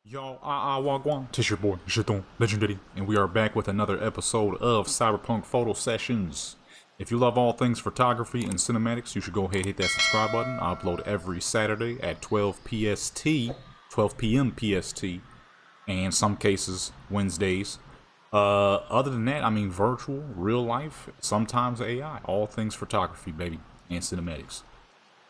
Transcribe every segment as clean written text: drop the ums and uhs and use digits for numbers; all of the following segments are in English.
Yo, wagwan. Tis your boy, Jeton, Legendary, and we are back with another episode of Cyberpunk Photo Sessions. If you love all things photography and cinematics, you should go ahead and hit that subscribe button. I upload every Saturday at 12 PST, 12 p.m. PST, and in some cases, Wednesdays. Other than that, I mean virtual, real life, sometimes AI. All things photography, baby, and cinematics.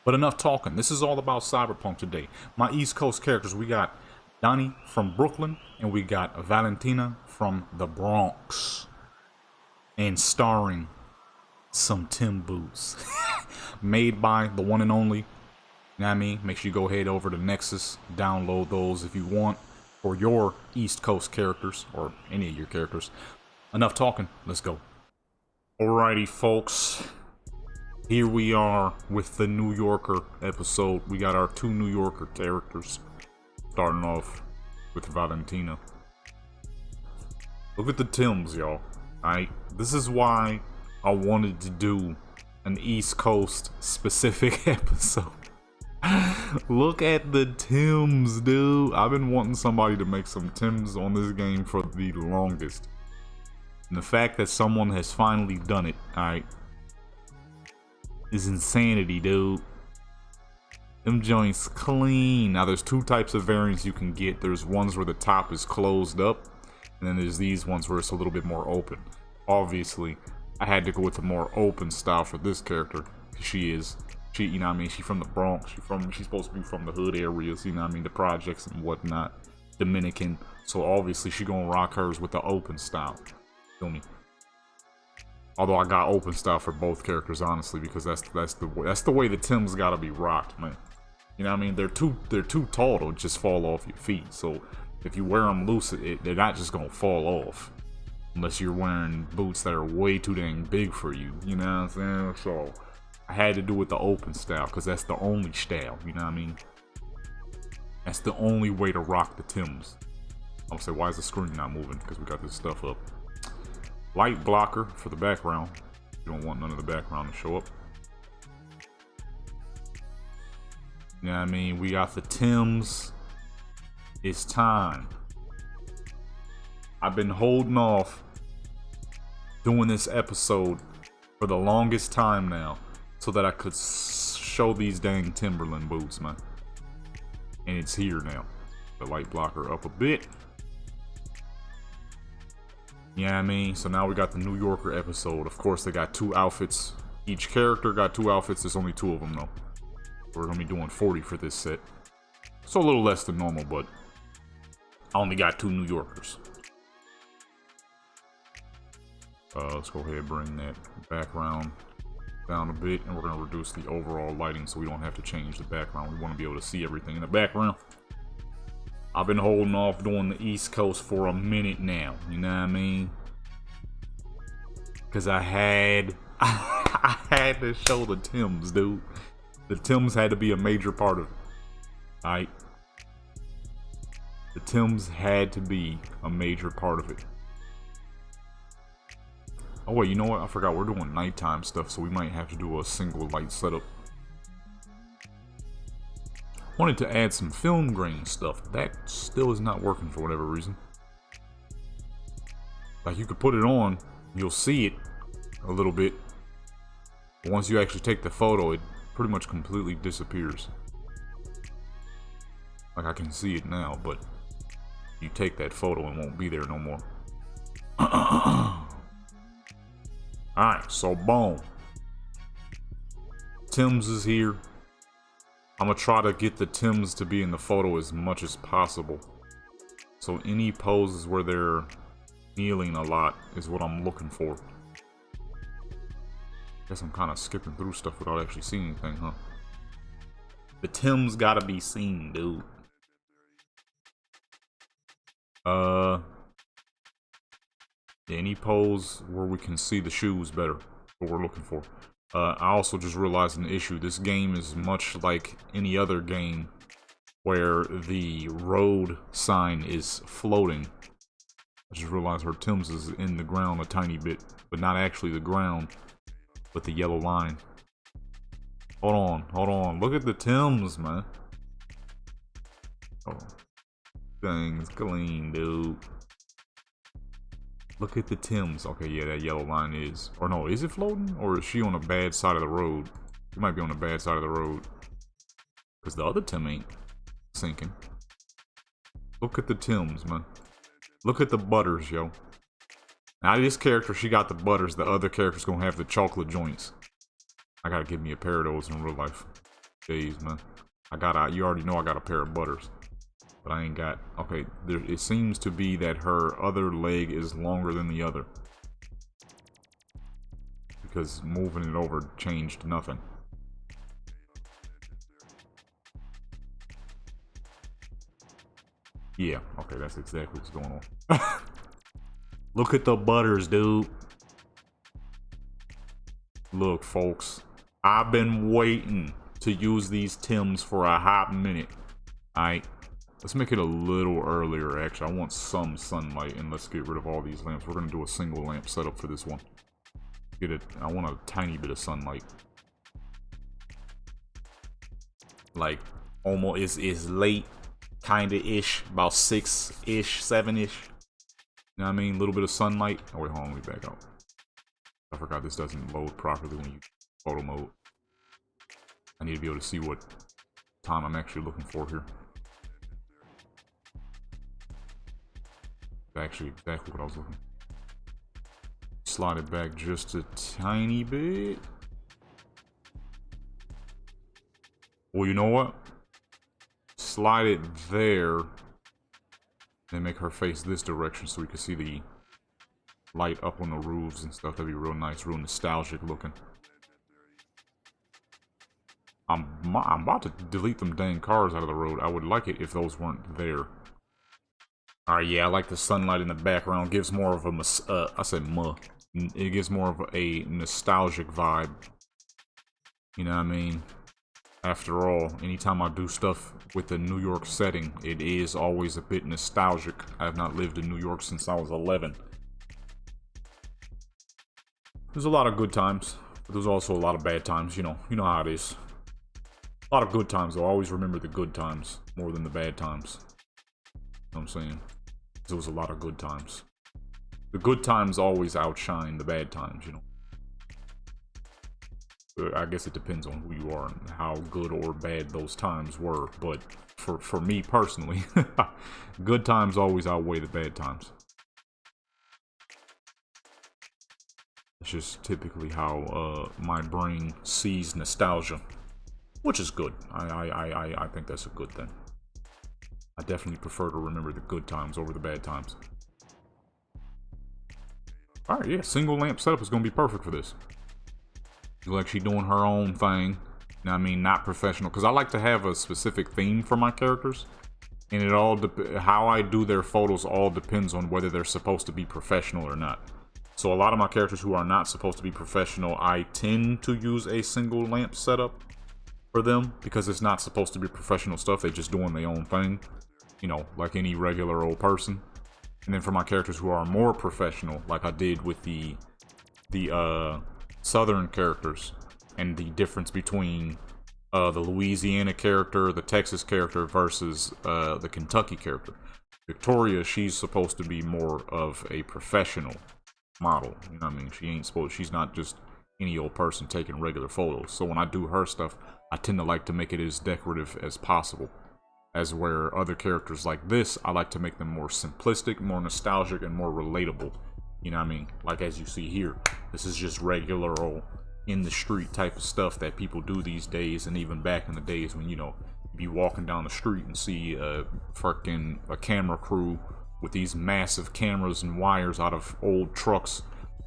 But enough talking. This is all about Cyberpunk today. My East Coast characters, we got Donnie from Brooklyn, and we got Valentina from the Bronx. And starring some Tim boots. Made by the one and only, you know what I mean? Make sure you go head over to Nexus, download those if you want, for your East Coast characters, or any of your characters. Enough talking, let's go. Alrighty, folks. Here we are with the New Yorker episode. We got our two New Yorker characters. Starting off with Valentina. Look at the Tims, y'all. Alright? This is why I wanted to do an East Coast specific episode. Look at the Tims, dude. I've been wanting somebody to make some Tims on this game for the longest. And the fact that someone has finally done it, alright, is insanity, dude. Them joints clean. Now there's two types of variants you can get. There's ones where the top is closed up, and then there's these ones where it's a little bit more open. Obviously, I had to go with the more open style for this character. She, you know what I mean? She's from the Bronx. She's supposed to be from the hood areas, you know what I mean? The projects and whatnot. Dominican. So obviously she gonna rock hers with the open style. Feel me? Although I got open style for both characters, honestly, because that's the way the Tims gotta be rocked, man. You know what I mean? They're too tall to just fall off your feet. So if you wear them loose, they're not just gonna fall off, unless you're wearing boots that are way too dang big for you. You know what I'm saying? So I had to do with the open style because that's the only style. You know what I mean? That's the only way to rock the Tims. I'm gonna say, why is the screen not moving? Because we got this stuff up. Light blocker for the background. You don't want none of the background to show up. You know what I mean? We got the Tims. It's time. I've been holding off doing this episode for the longest time now so that I could show these dang Timberland boots, man. And it's here now. The light blocker up a bit. You know what I mean? So now we got the New Yorker episode. Of course, they got two outfits. Each character got two outfits. There's only two of them, though. We're going to be doing 40 for this set. So a little less than normal, but I only got two New Yorkers. Let's go ahead and bring that background down a bit. And we're going to reduce the overall lighting so we don't have to change the background. We want to be able to see everything in the background. I've been holding off doing the East Coast for a minute now, you know what I mean? Because I had to show the Tims, dude. The Tims had to be a major part of it, alright? The Tims had to be a major part of it. Oh wait, you know what? I forgot we're doing nighttime stuff, so we might have to do a single light setup. Wanted to add some film grain stuff. That still is not working for whatever reason. Like, you could put it on, you'll see it a little bit. But once you actually take the photo, it pretty much completely disappears. Like, I can see it now, but you take that photo and won't be there no more. Alright, so boom. Tims is here. I'm gonna try to get the Tims to be in the photo as much as possible. So any poses where they're kneeling a lot is what I'm looking for. Guess I'm kind of skipping through stuff without actually seeing anything, huh? The Tims gotta be seen, dude. Any pose where we can see the shoes better. What we're looking for. I also just realized an issue. This game is much like any other game where the road sign is floating. I just realized her Tims is in the ground a tiny bit, but not actually the ground, but the yellow line. Hold on. Look at the Tims, man. Hold on. Things clean, dude. Look at the Tims. Okay, yeah, that yellow line is. Or no, is it floating? Or is she on the bad side of the road? It might be on the bad side of the road. Because the other Tim ain't sinking. Look at the Tims, man. Look at the butters, yo. Now this character, she got the butters. The other character's gonna have the chocolate joints. I gotta give me a pair of those in real life. Jeez, man. You already know I got a pair of butters. But I ain't got... Okay, it seems to be that her other leg is longer than the other. Because moving it over changed nothing. Yeah, okay, that's exactly what's going on. Look at the butters, dude. Look, folks. I've been waiting to use these Tims for a hot minute. Alright. Let's make it a little earlier, actually. I want some sunlight, and let's get rid of all these lamps. We're going to do a single lamp setup for this one. I want a tiny bit of sunlight. Like, almost is late, kinda-ish, about 6-ish, 7-ish. You know what I mean? A little bit of sunlight. Oh, wait, hold on, let me back up. I forgot this doesn't load properly when you photo mode. I need to be able to see what time I'm actually looking for here. Actually, exactly what I was looking. Slide it back just a tiny bit. Well, you know what? Slide it there. And make her face this direction so we can see the light up on the roofs and stuff. That'd be real nice, real nostalgic looking. I'm about to delete them dang cars out of the road. I would like it if those weren't there. Alright, yeah, I like the sunlight in the background. Gives more of a, it gives more of a nostalgic vibe. You know what I mean? After all, anytime I do stuff with the New York setting, it is always a bit nostalgic. I have not lived in New York since I was 11. There's a lot of good times, but there's also a lot of bad times, you know how it is. A lot of good times, though. I always remember the good times more than the bad times. You know what I'm saying? There was a lot of good times. The good times always outshine the bad times, you know. I guess it depends on who you are and how good or bad those times were. But for me personally, good times always outweigh the bad times. It's just typically how my brain sees nostalgia, which is good. I think that's a good thing. I definitely prefer to remember the good times over the bad times. Alright, yeah, single lamp setup is going to be perfect for this. Like she's doing her own thing. You know what I mean? Not professional. Because I like to have a specific theme for my characters. And it all how I do their photos all depends on whether they're supposed to be professional or not. So a lot of my characters who are not supposed to be professional, I tend to use a single lamp setup for them. Because it's not supposed to be professional stuff. They're just doing their own thing. You know, like any regular old person. And then for my characters who are more professional, like I did with the Southern characters, and the difference between the Louisiana character, the Texas character, versus the Kentucky character. Victoria, she's supposed to be more of a professional model. You know what I mean? She's not just any old person taking regular photos. So when I do her stuff, I tend to like to make it as decorative as possible. As where other characters like this, I like to make them more simplistic, more nostalgic, and more relatable. You know what I mean? Like as you see here, this is just regular old in the street type of stuff that people do these days, and even back in the days when, you know, you'd be walking down the street and see a camera crew with these massive cameras and wires out of old trucks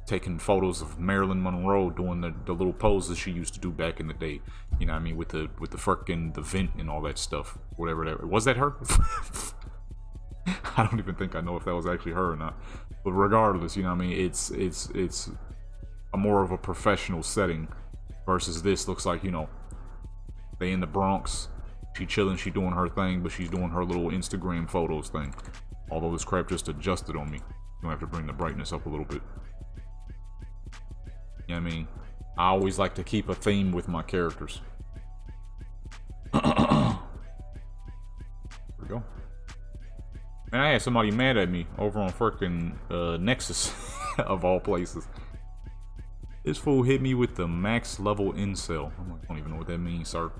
taking photos of Marilyn Monroe doing the little poses she used to do back in the day. You know what I mean? With the vent and all that stuff. Whatever that was. That her? I don't even think I know if that was actually her or not. But regardless, you know what I mean? It's a more of a professional setting versus this looks like, you know, they in the Bronx. She chilling, she doing her thing, but she's doing her little Instagram photos thing. Although this crap just adjusted on me. I'm gonna have to bring the brightness up a little bit. You know what I mean? I always like to keep a theme with my characters. There we go. And I had somebody mad at me over on freaking Nexus, of all places. This fool hit me with the max level incel. I'm like, I don't even know what that means, sir.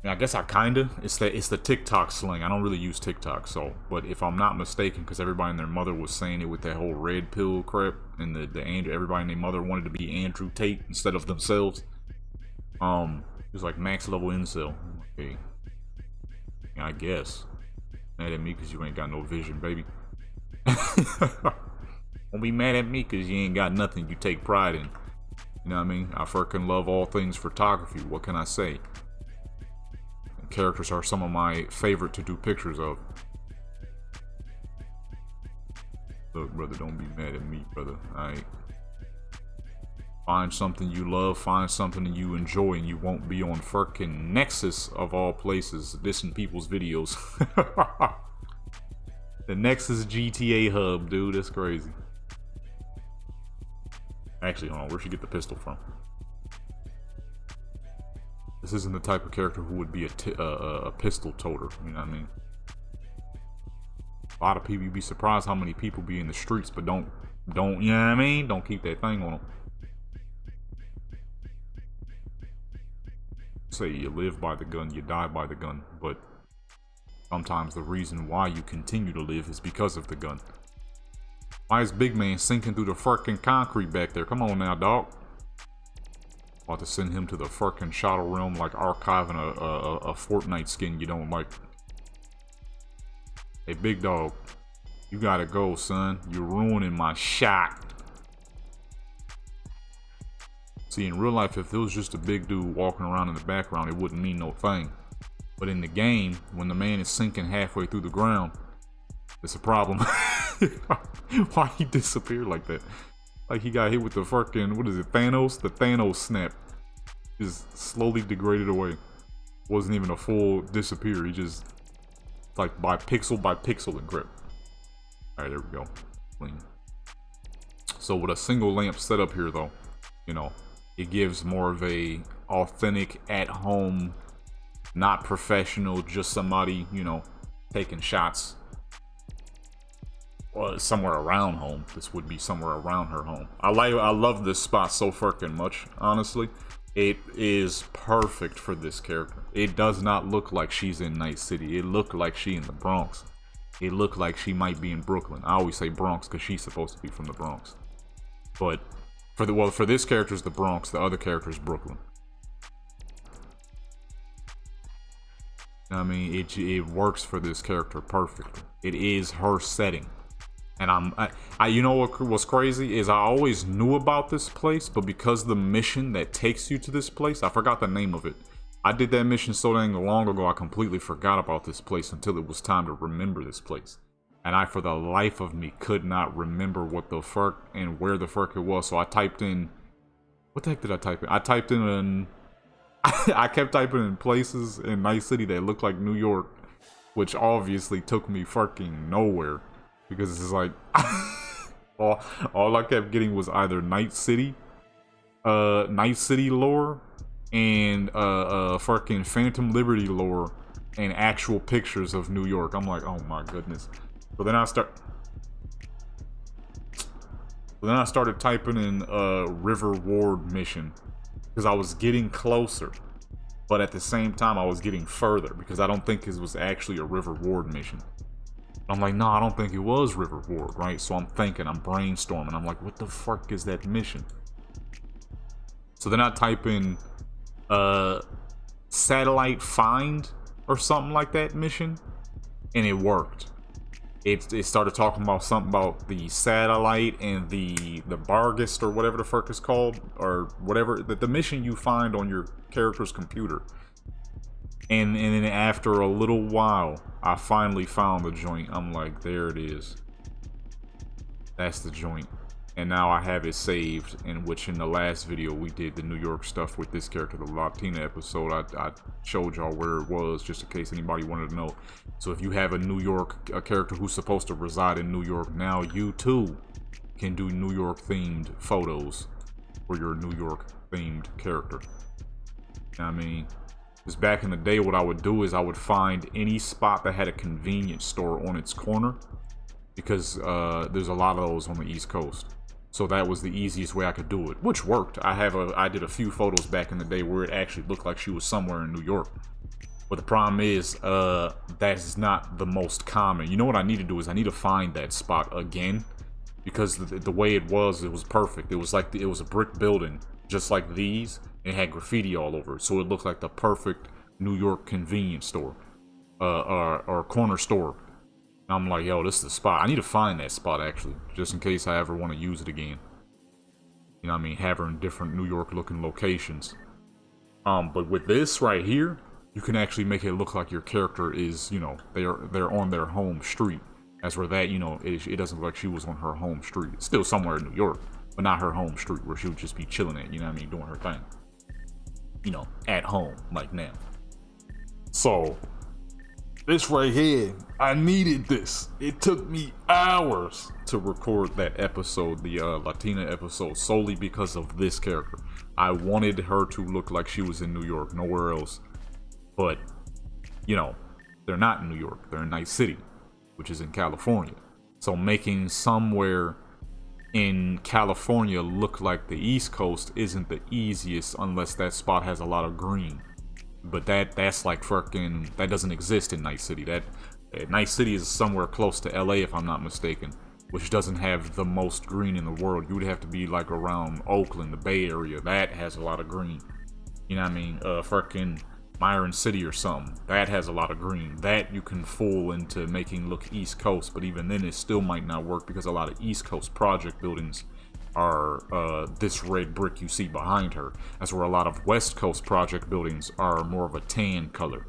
I guess I kinda. It's the TikTok slang. I don't really use TikTok, so. But if I'm not mistaken, because everybody and their mother was saying it with that whole red pill crap, and everybody and their mother wanted to be Andrew Tate instead of themselves. It was like max level incel. Okay. Yeah, I guess. Mad at me because you ain't got no vision, baby. Don't be mad at me because you ain't got nothing you take pride in. You know what I mean? I freaking love all things photography. What can I say? Characters are some of my favorite to do pictures of. Look, brother, don't be mad at me, brother. Alright. Find something you love, find something that you enjoy, and you won't be on freaking Nexus of all places dissing people's videos. The Nexus GTA hub, dude. That's crazy. Actually, hold on. Where'd she get the pistol from? This isn't the type of character who would be a pistol toter, you know what I mean? A lot of people, you'd be surprised how many people be in the streets, but don't, you know what I mean? Don't keep that thing on them. Say you live by the gun, you die by the gun, but sometimes the reason why you continue to live is because of the gun. Why is Big Man sinking through the fucking concrete back there? Come on now, dog. About to send him to the fucking Shadow Realm like archiving a Fortnite skin you don't like. Hey, big dog. You gotta go, son. You're ruining my shot. See, in real life, if it was just a big dude walking around in the background, it wouldn't mean no thing. But in the game, when the man is sinking halfway through the ground, it's a problem. Why he disappeared like that? Like he got hit with the fucking, what is it, Thanos? The Thanos snap. Just slowly degraded away. Wasn't even a full disappear. He just, like by pixel and grip. Alright, there we go. Clean. So with a single lamp setup here though, you know, it gives more of a authentic, at home, not professional, just somebody, you know, taking shots. Well, somewhere around home. This would be somewhere around her home. I love this spot so fucking much, honestly. It is perfect for this character. It does not look like she's in Night City. It looked like she in the Bronx. It looked like she might be in Brooklyn. I always say Bronx because she's supposed to be from the Bronx. But for this character is the Bronx, the other character is Brooklyn. I mean, it works for this character perfectly. It is her setting. And you know what's crazy is I always knew about this place, but because the mission that takes you to this place, I forgot the name of it. I did that mission so dang long ago, I completely forgot about this place until it was time to remember this place. And I, for the life of me, could not remember what the fuck and where the fuck it was. So I typed in, what the heck did I type in? I typed in, I kept typing in places in Night City that looked like New York, which obviously took me fucking nowhere. Because it's like, all I kept getting was either Night City lore, and fucking Phantom Liberty lore, and actual pictures of New York. I'm like, oh my goodness. But then I started typing in River Ward mission, because I was getting closer, but at the same time I was getting further, because I don't think it was actually a River Ward mission. I'm like, no, I don't think it was River Ward, right? So I'm thinking, I'm brainstorming. I'm like, what the fuck is that mission? So then I type in satellite find or something like that mission, and it worked. It started talking about something about the satellite and the Bargist or whatever the fuck is called, or whatever, the mission you find on your character's computer. And then after a little while, I finally found the joint. I'm like, there it is. That's the joint. And now I have it saved, in which in the last video we did the New York stuff with this character, the Latina episode. I showed y'all where it was, just in case anybody wanted to know. So if you have a character who's supposed to reside in New York, now you too can do New York themed photos for your New York themed character. You know what I mean? Because back in the day, what I would do is I would find any spot that had a convenience store on its corner, because there's a lot of those on the East Coast. So that was the easiest way I could do it, which worked. I did a few photos back in the day where it actually looked like she was somewhere in New York. But the problem is, that is not the most common. You know what I need to do is I need to find that spot again, because the way it was perfect. It was like it was a brick building, just like these. It had graffiti all over it, so it looked like the perfect New York convenience store, or corner store. And I'm like, yo, this is the spot. I need to find that spot actually, just in case I ever want to use it again. You know what I mean? Have her in different New York looking locations. But with this right here, you can actually make it look like your character is, you know, they're on their home street. As for that, you know, it doesn't look like she was on her home street. It's still somewhere in New York, but not her home street where she would just be chilling at, you know what I mean, doing her thing. You know, at home, like now. So, this right here, I needed this. It took me hours to record that episode, the Latina episode, solely because of this character. I wanted her to look like she was in New York, nowhere else. But, you know, they're not in New York. They're in Night City, which is in California. So making somewhere in California look like the East Coast isn't the easiest unless that spot has a lot of green. But that's like fucking, that doesn't exist in Night City. Night City is somewhere close to LA if I'm not mistaken, which doesn't have the most green in the world. You would have to be like around Oakland, the Bay Area. That has a lot of green. You know what I mean? Fucking Myron City or something. That has a lot of green. That you can fool into making look East Coast, but even then it still might not work because a lot of East Coast project buildings are this red brick you see behind her. That's where a lot of West Coast project buildings are more of a tan color.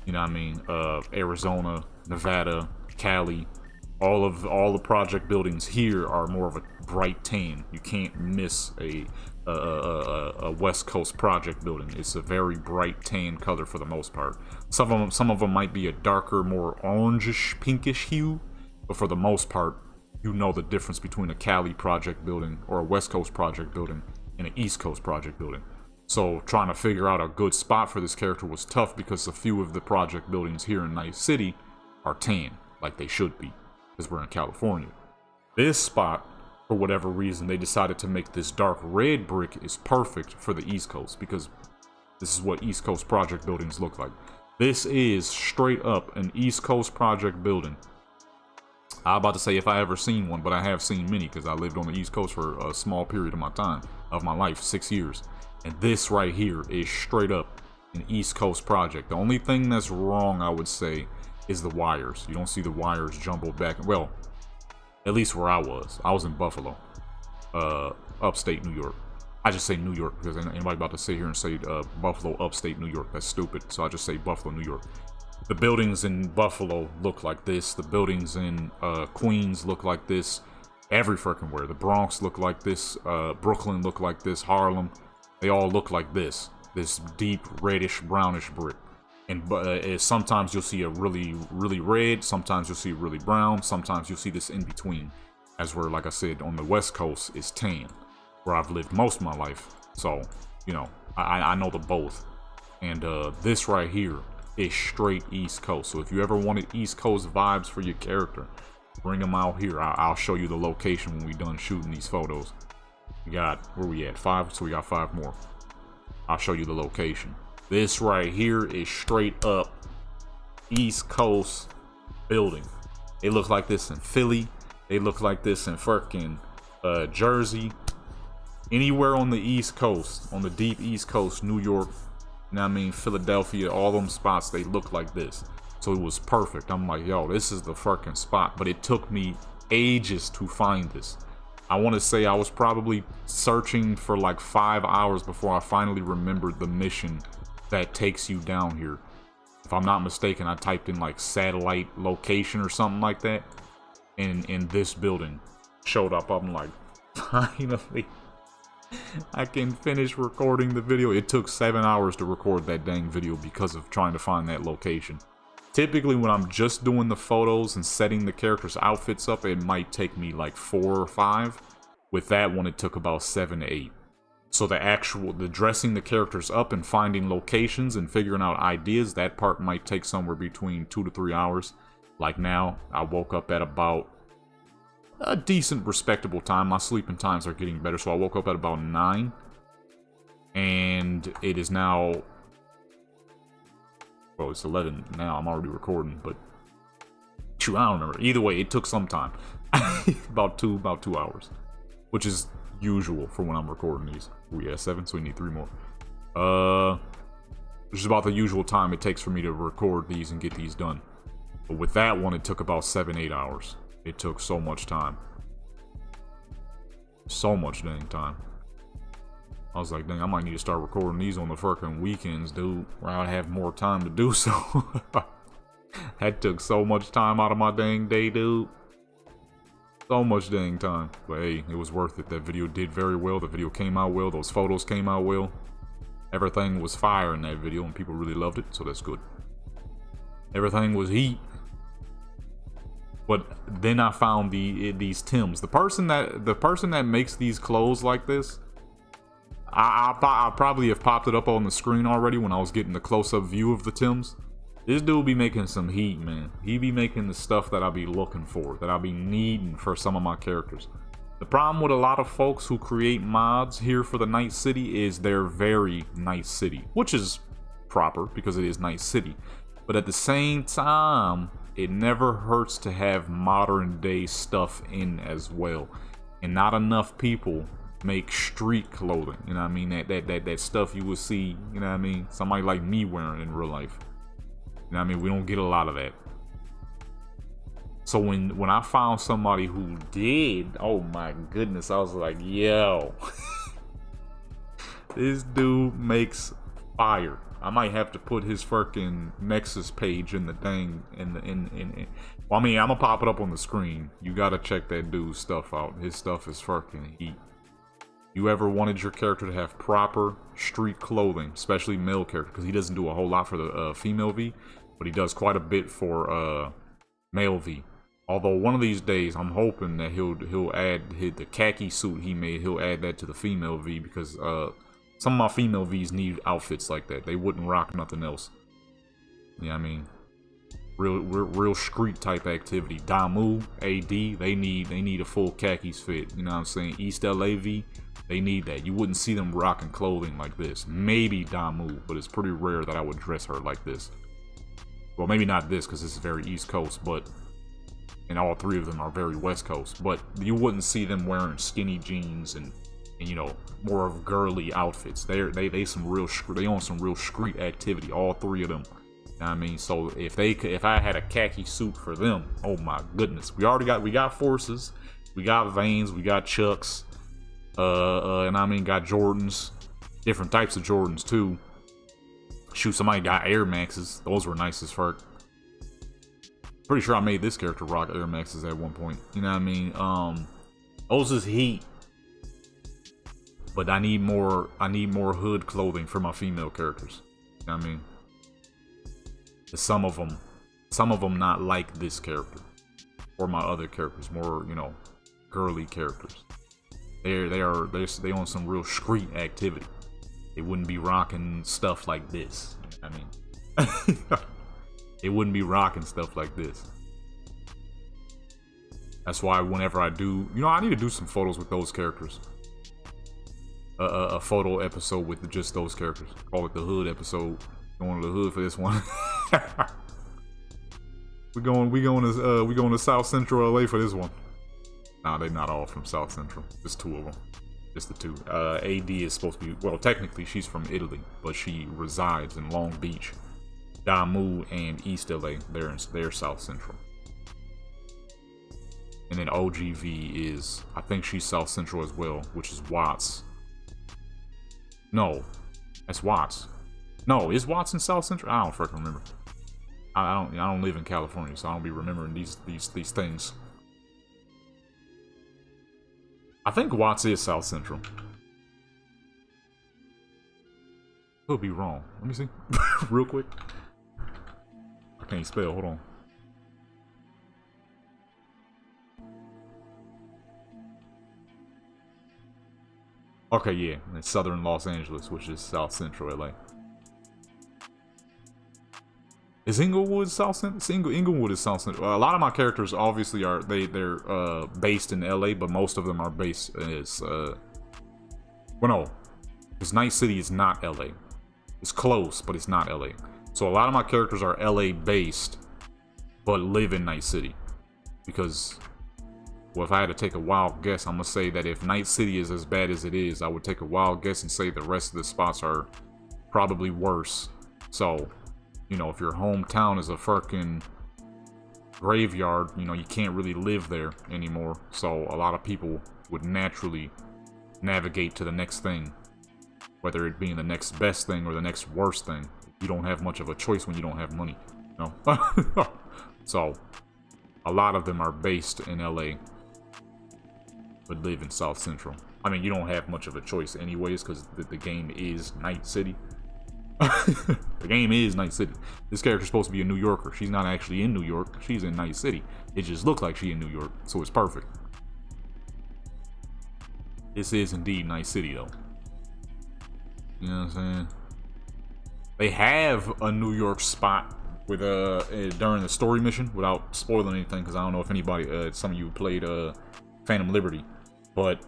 You know what I mean? Arizona, Nevada, Cali, all the project buildings here are more of a bright tan. You can't miss a West Coast project building. It's a very bright tan color for the most part. Some of them might be a darker, more orangish, pinkish hue, but for the most part, you know the difference between a Cali project building or a West Coast project building and an East Coast project building. So trying to figure out a good spot for this character was tough because a few of the project buildings here in Night City are tan, like they should be, because we're in California. This spot, for whatever reason, they decided to make this dark red brick is perfect for the East Coast, because this is what East Coast project buildings look like. This is straight up an East Coast project building. I'm about to say if I ever seen one, but I have seen many because I lived on the East Coast for a small period of my life, 6 years. And this right here is straight up an East Coast project. The only thing that's wrong, I would say, is the wires. You don't see the wires jumbled back. Well, at least where I was in Buffalo, upstate New York. I just say New York because anybody about to sit here and say Buffalo, upstate New York, that's stupid. So I just say Buffalo, New York. The buildings in Buffalo look like this. The buildings in Queens look like this. Every freaking where. The Bronx look like this. Brooklyn look like this. Harlem. They all look like this. This deep reddish brownish brick. And sometimes you'll see a really, really red. Sometimes you'll see really brown. Sometimes you'll see this in between. As where, like I said, on the West Coast is tan, where I've lived most of my life. So, you know, I know the both. And this right here is straight East Coast. So if you ever wanted East Coast vibes for your character, bring them out here. I'll show you the location when we're done shooting these photos. We got, where we at? 5? So we got 5 more. I'll show you the location. This right here is straight up East Coast building. They look like this in Philly. They look like this in fucking Jersey. Anywhere on the East Coast, on the deep East Coast, New York, you know what I mean, Philadelphia, all them spots, they look like this. So it was perfect. I'm like, yo, this is the fucking spot. But it took me ages to find this. I want to say I was probably searching for like 5 hours before I finally remembered the mission that takes you down here. If I'm not mistaken, I typed in like satellite location or something like that. And this building showed up. I'm like, finally, I can finish recording the video. It took 7 hours to record that dang video because of trying to find that location. Typically, when I'm just doing the photos and setting the characters' outfits up, it might take me like 4 or 5. With that one, it took about 7 to 8. So the dressing the characters up and finding locations and figuring out ideas, that part might take somewhere between 2 to 3 hours. Like now, I woke up at about a decent, respectable time. My sleeping times are getting better, so I woke up at about 9. And it is now... Well, it's 11 now. I'm already recording, but... Shoot, I don't remember. Either way, it took some time. about 2 hours. Which is usual for when I'm recording these. We at 7, so we need 3 more. Which is about the usual time it takes for me to record these and get these done. But with that one, it took about 7-8 hours. It took so much time. So much dang time. I was like, dang, I might need to start recording these on the fucking weekends, dude, where I'd have more time to do so. That took so much time out of my dang day, dude. So much dang time. But hey, it was worth it. That video did very well. The video came out well. Those photos came out well. Everything was fire in that video, and people really loved it, so that's good. Everything was heat. But then I found these Tims. The person that makes these clothes like this, I probably have popped it up on the screen already when I was getting the close-up view of the Tims. This dude be making some heat, man. He be making the stuff that I be looking for, that I be needing for some of my characters. The problem with a lot of folks who create mods here for the Night City is they're very Night City, which is proper because it is Night City. But at the same time, it never hurts to have modern day stuff in as well. And not enough people make street clothing, you know what I mean? That stuff you will see, you know what I mean? Somebody like me wearing in real life. You know what I mean? We don't get a lot of that. So when I found somebody who did, oh my goodness, I was like, yo. This dude makes fire. I might have to put his fucking Nexus page in the thing well, I mean, I'm gonna pop it up on the screen. You gotta check that dude's stuff out. His stuff is fucking heat. You ever wanted your character to have proper street clothing, especially male character, because he doesn't do a whole lot for the female V, but he does quite a bit for male V. Although one of these days, I'm hoping that he'll add the khaki suit he made. He'll add that to the female V, because some of my female Vs need outfits like that. They wouldn't rock nothing else. You know what I mean? Real street type activity. Damu, AD, they need a full khakis fit. You know what I'm saying? East LA V, they need that. You wouldn't see them rocking clothing like this. Maybe Damu, but it's pretty rare that I would dress her like this. Well, maybe not this, because this is very East Coast, but... And all 3 of them are very West Coast. But you wouldn't see them wearing skinny jeans and you know, more of girly outfits. They own some real street activity, all 3 of them. You know what I mean? So if I had a khaki suit for them, oh my goodness. We got Forces, we got Vanes, we got Chucks, and I mean got Jordans, different types of Jordans too. Shoot, somebody got Air Maxes. Those were nice as fuck. Pretty sure I made this character rock Air Maxes at one point. You know what I mean? Those is heat. But I need more hood clothing for my female characters. You know what I mean? Some of them not like this character. Or my other characters, more, you know, girly characters. They own some real street activity. They wouldn't be rocking stuff like this. I mean, they wouldn't be rocking stuff like this. That's why whenever I do, you know, I need to do some photos with those characters. A photo episode with just those characters. Call it the hood episode. Going to the hood for this one. we going to South Central LA for this one. Nah, they're not all from South Central. Just 2 of them. Just the 2. AD is supposed to be, well, technically she's from Italy, but she resides in Long Beach. Damu and East LA, they're South Central. And then OGV is, I think she's South Central as well, which is Watts. No, that's Watts. No, is Watts in South Central? I don't freaking remember. I don't live in California, so I don't be remembering these things. I think Watts is South Central. Could be wrong. Let me see. Real quick. I can't spell. Hold on. Okay, yeah, it's southern Los Angeles, which is South Central LA. Is Inglewood South Central? Inglewood is South Central. A lot of my characters obviously are they're based in LA, but most of them are based is well, no, because Night City is not LA. It's close, but it's not LA. So a lot of my characters are LA based, but live in Night City. Because, well, if I had to take a wild guess, I'm gonna say that if Night City is as bad as it is, I would take a wild guess and say the rest of the spots are probably worse. So, you know, if your hometown is a fucking graveyard, you know, you can't really live there anymore. So a lot of people would naturally navigate to the next thing, whether it being the next best thing or the next worst thing. You don't have much of a choice when you don't have money, you know? So a lot of them are based in LA but live in South Central. I mean, you don't have much of a choice anyways, because the game is Night City. The game is Night City. This character's supposed to be a New Yorker. She's not actually in New York. She's in Night City. It just looks like she's in New York, so it's perfect. This is indeed Night City, though. You know what I'm saying? They have a New York spot with during the story mission, without spoiling anything, because I don't know if anybody, some of you played Phantom Liberty, but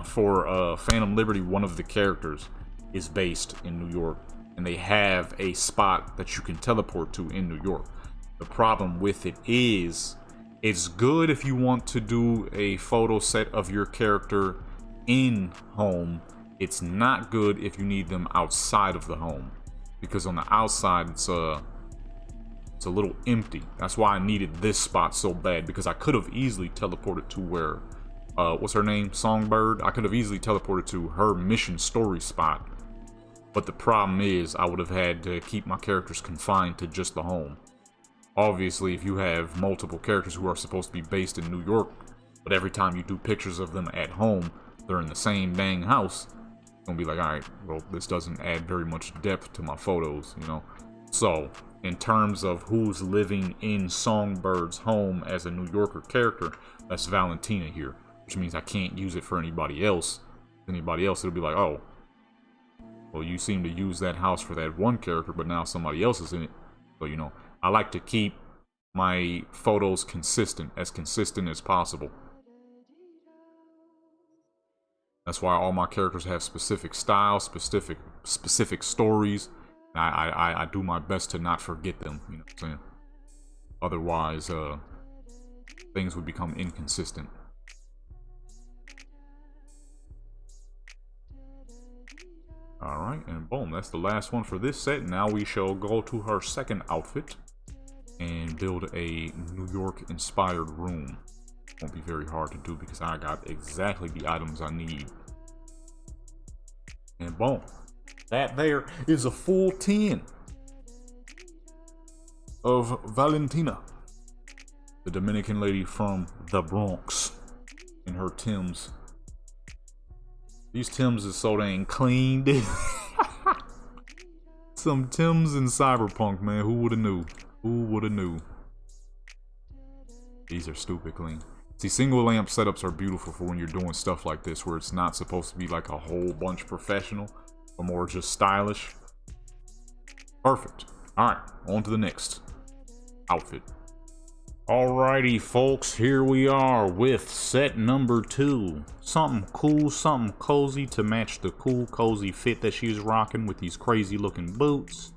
for Phantom Liberty, one of the characters is based in New York, and they have a spot that you can teleport to in New York. The problem with it is, it's good if you want to do a photo set of your character in home. It's not good if you need them outside of the home, because on the outside it's a little empty. That's why I needed this spot so bad, because I could have easily teleported to where what's her name, Songbird. I could have easily teleported to her mission story spot, but the problem is I would have had to keep my characters confined to just the home. Obviously, if you have multiple characters who are supposed to be based in New York, but every time you do pictures of them at home, they're in the same dang house, it's gonna be like, alright, well, this doesn't add very much depth to my photos, you know? So, in terms of who's living in Songbird's home as a New Yorker character, that's Valentina here, which means I can't use it for anybody else. Anybody else, it'll be like, oh, well, you seem to use that house for that one character, but now somebody else is in it. So, you know, I like to keep my photos consistent as possible. That's why all my characters have specific styles, specific stories. I do my best to not forget them, you know what I'm saying? Otherwise, things would become inconsistent. Alright, and boom, that's the last one for this set. Now we shall go to her second outfit and build a New York inspired room. Won't be very hard to do because I got exactly the items I need. And boom, that there is a full 10 of Valentina, the Dominican lady from the Bronx, in her Timbs. These Timbs is so dang clean, dude. Some Timbs in Cyberpunk, man. Who woulda knew? Who woulda knew? These are stupid clean. See, single lamp setups are beautiful for when you're doing stuff like this, where it's not supposed to be like a whole bunch professional, but more just stylish. Perfect. Alright, on to the next outfit. Alrighty, folks, here we are with set number 2. Something cool, something cozy to match the cool, cozy fit that she's rocking with these crazy looking boots.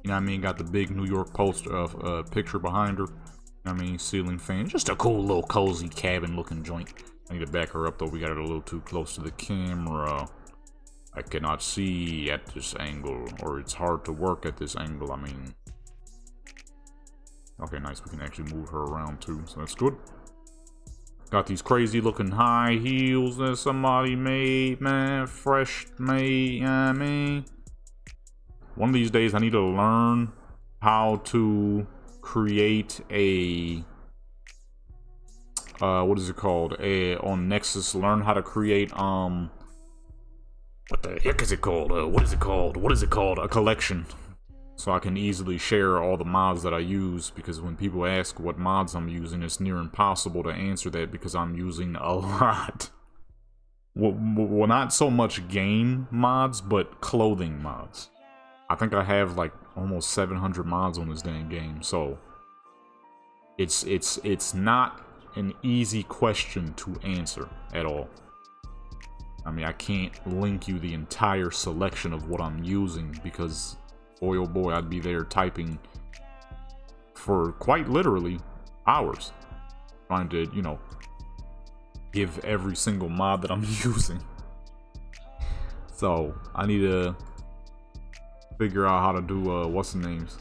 You know what I mean? Got the big New York poster of picture behind her. You know what I mean? Ceiling fan. Just a cool little cozy cabin looking joint. I need to back her up though. We got it a little too close to the camera. I cannot see at this angle, or it's hard to work at this angle, I mean. Okay, nice. We can actually move her around too, so that's good. Got these crazy looking high heels that somebody made, man. Fresh made, you know what I mean? One of these days I need to learn how to create a what is it called? On Nexus, learn how to create what the heck is it called? What is it called? What is it called? A collection. So I can easily share all the mods that I use, because when people ask what mods I'm using, it's near impossible to answer that because I'm using a lot. well, not so much game mods, but clothing mods. I think I have like almost 700 mods on this dang game, so it's not an easy question to answer at all. I mean, I can't link you the entire selection of what I'm using because, boy oh boy, I'd be there typing for quite literally hours, trying to, you know, give every single mod that I'm using. So I need to figure out how to do what's the names,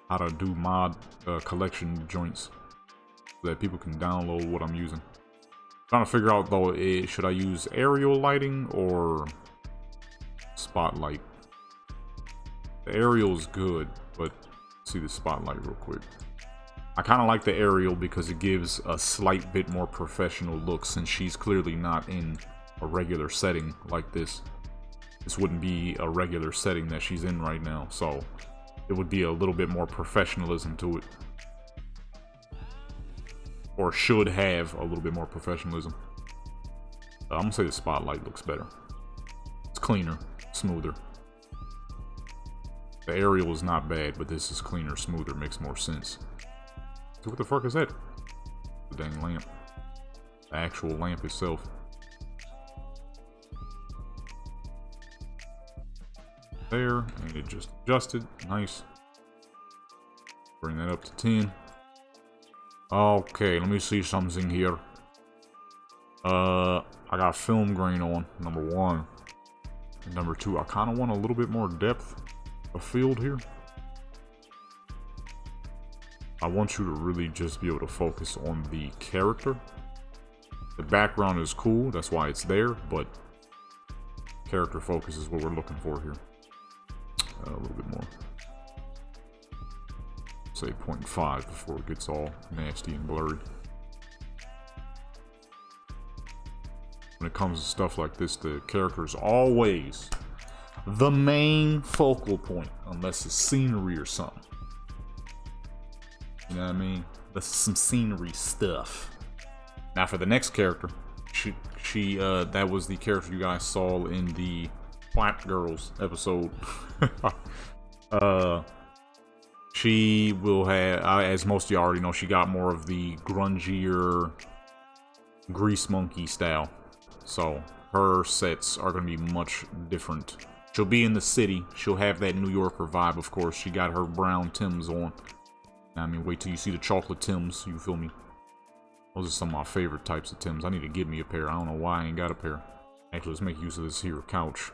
how to do mod collection joints so that people can download what I'm using. Trying to figure out though, should I use aerial lighting or spotlight? The aerial is good, but let's see the spotlight real quick. I kind of like the aerial because it gives a slight bit more professional look, since she's clearly not in a regular setting like this. This wouldn't be a regular setting that she's in right now, so it would be a little bit more professionalism to it. Or should have a little bit more professionalism. I'm gonna say the spotlight looks better. It's cleaner, smoother. The aerial is not bad, but this is cleaner, smoother, makes more sense. So what the fuck is that? The dang lamp. The actual lamp itself. There, and it just adjusted. Nice. Bring that up to 10. Okay, let me see something here. I got film grain on, number 1. And number 2, I kind of want a little bit more depth of field here. I want you to really just be able to focus on the character. The background is cool, that's why it's there, but character focus is what we're looking for here. A little bit more. Say 0.5 before it gets all nasty and blurry. When it comes to stuff like this, the character is always the main focal point, unless it's scenery or something. You know what I mean? That's some scenery stuff. Now for the next character, she that was the character you guys saw in the Flat Girls episode. She will have, as most of you already know, she got more of the grungier Grease Monkey style. So her sets are going to be much different. She'll be in the city. She'll have that New Yorker vibe, of course. She got her brown Timbs on. I mean, wait till you see the chocolate Timbs. You feel me? Those are some of my favorite types of Timbs. I need to get me a pair. I don't know why I ain't got a pair. Actually, let's make use of this here couch.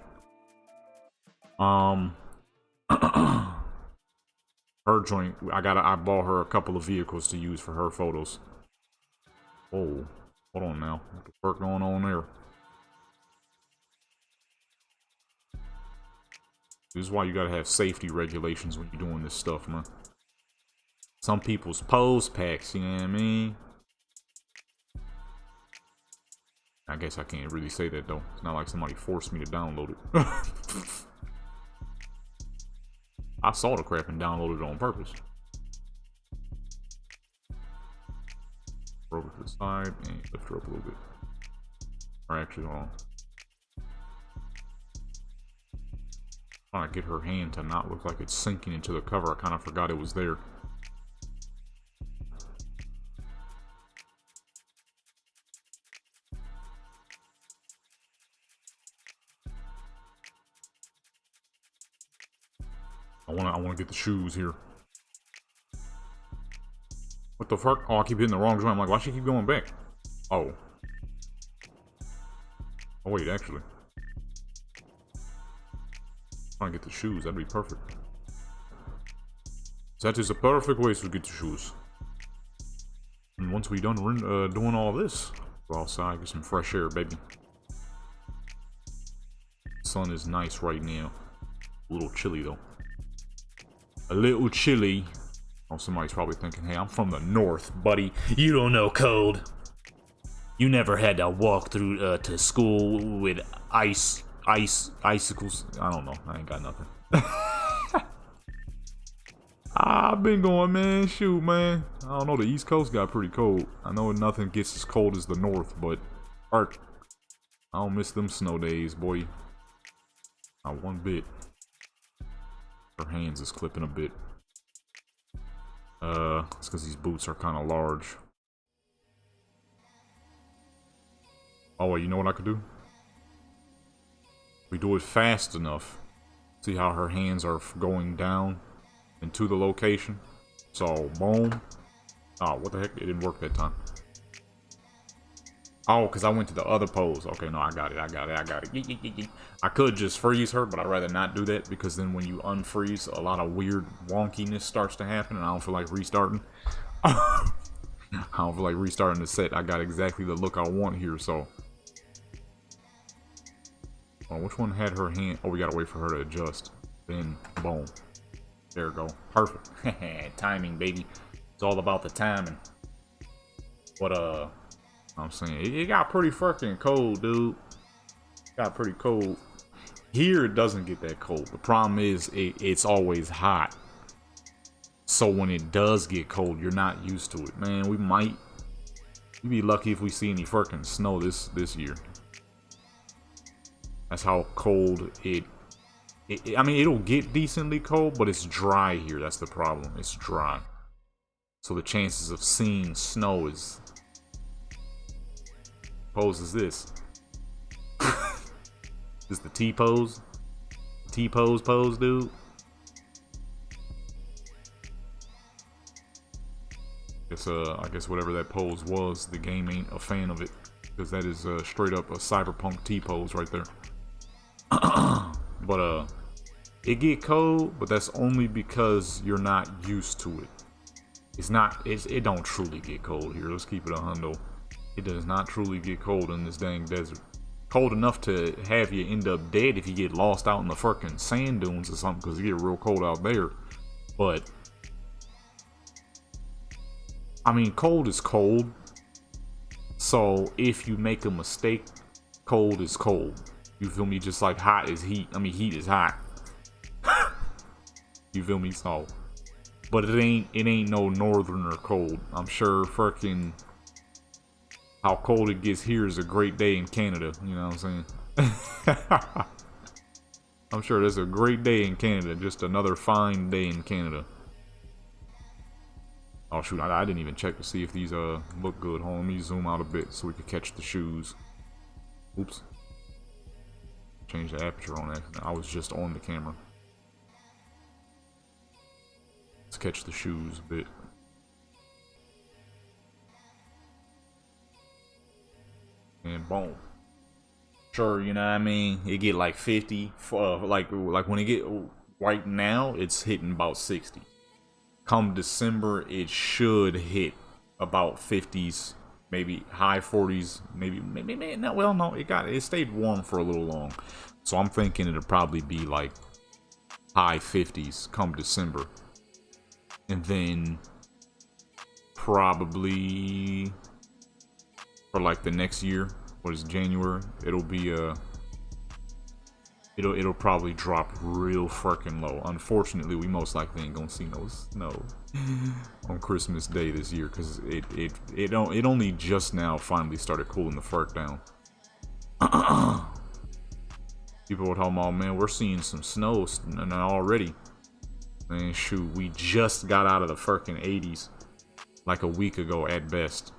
Her joint, I bought her a couple of vehicles to use for her photos. Oh, hold on now. What the fuck going on there? This is why you gotta have safety regulations when you're doing this stuff, man. Some people's pose packs, you know what I mean? I guess I can't really say that though. It's not like somebody forced me to download it. I saw the crap and downloaded it on purpose. Over to the side and lift her up a little bit. Or actually, hold on. Trying to get her hand to not look like it's sinking into the cover. I kind of forgot it was there. I want to get the shoes here. What the fuck? Oh, I keep hitting the wrong joint. I'm like, why she keep going back? Oh. Oh wait, actually. Trying to get the shoes. That'd be perfect. That is a perfect way to get the shoes. And once we done doing all this, go outside, get some fresh air, baby. The sun is nice right now. A little chilly though. A little chilly. Oh, somebody's probably thinking, hey, I'm from the north, buddy. You don't know cold. You never had to walk through to school with icicles. I don't know. I ain't got nothing. I've been going, man. Shoot, man. I don't know. The East Coast got pretty cold. I know nothing gets as cold as the north, but Art. I don't miss them snow days, boy. Not one bit. Her hands is clipping a bit. It's because these boots are kind of large. Oh, wait, you know what I could do? We do it fast enough. See how her hands are going down into the location? So, boom. Oh, what the heck? It didn't work that time. Oh, because I went to the other pose. Okay, no, I got it. I could just freeze her, but I'd rather not do that because then when you unfreeze, a lot of weird wonkiness starts to happen, and I don't feel like restarting. I don't feel like restarting the set. I got exactly the look I want here, so. Oh, which one had her hand? Oh, we gotta wait for her to adjust. Then, boom. There we go. Perfect. Timing, baby. It's all about the timing. But, I'm saying, it got pretty fucking cold, dude. It got pretty cold. Here, it doesn't get that cold. The problem is, it's always hot. So when it does get cold, you're not used to it. Man, we'd be lucky if we see any fucking snow this year. That's how cold I mean, it'll get decently cold, but it's dry here. That's the problem. It's dry. So the chances of seeing snow is... Pose is this. Is the T-pose? T-pose pose, dude? I guess whatever that pose was, the game ain't a fan of it. Because that is straight up a Cyberpunk T-pose right there. But it get cold, but that's only because you're not used to it. It don't truly get cold here. Let's keep it a hundo. It does not truly get cold in this dang desert. Cold enough to have you end up dead if you get lost out in the fucking sand dunes or something, because it get real cold out there. But I mean, cold is cold. So if you make a mistake, cold is cold. You feel me? Just like hot is heat. I mean, heat is hot. You feel me? So, but it ain't no northerner cold. I'm sure fucking how cold it gets here is a great day in Canada. You know what I'm saying? I'm sure there's a great day in Canada. Just another fine day in Canada. Oh shoot, I didn't even check to see if these look good. Hold on, let me zoom out a bit so we can catch the shoes. Oops. Change the aperture on accident. I was just on the camera. Let's catch the shoes a bit. And boom. Sure, you know what I mean? It get like 50. Like when it get right now, it's hitting about 60. Come December, it should hit about 50s, maybe high 40s, maybe no. Well, no, it stayed warm for a little long, so I'm thinking it'll probably be like high 50s come December, and then probably for like the next year, what is January? It'll be It'll probably drop real freaking low. Unfortunately, we most likely ain't gonna see no snow on Christmas Day this year, because it only just now finally started cooling the fuck down. People were talking about, man, we're seeing some snow already. Man, shoot, we just got out of the freaking 80s like a week ago at best.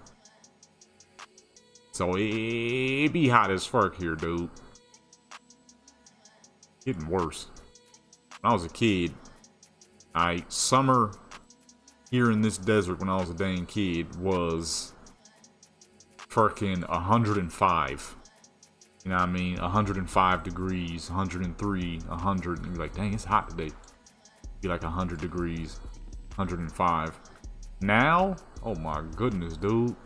So it be hot as fuck here, dude. Getting worse. When I was a kid, summer here in this desert when I was a dang kid was freaking 105. You know what I mean? 105 degrees, 103, 100. And you're like, dang, it's hot today. Be like 100 degrees, 105. Now, oh my goodness, dude.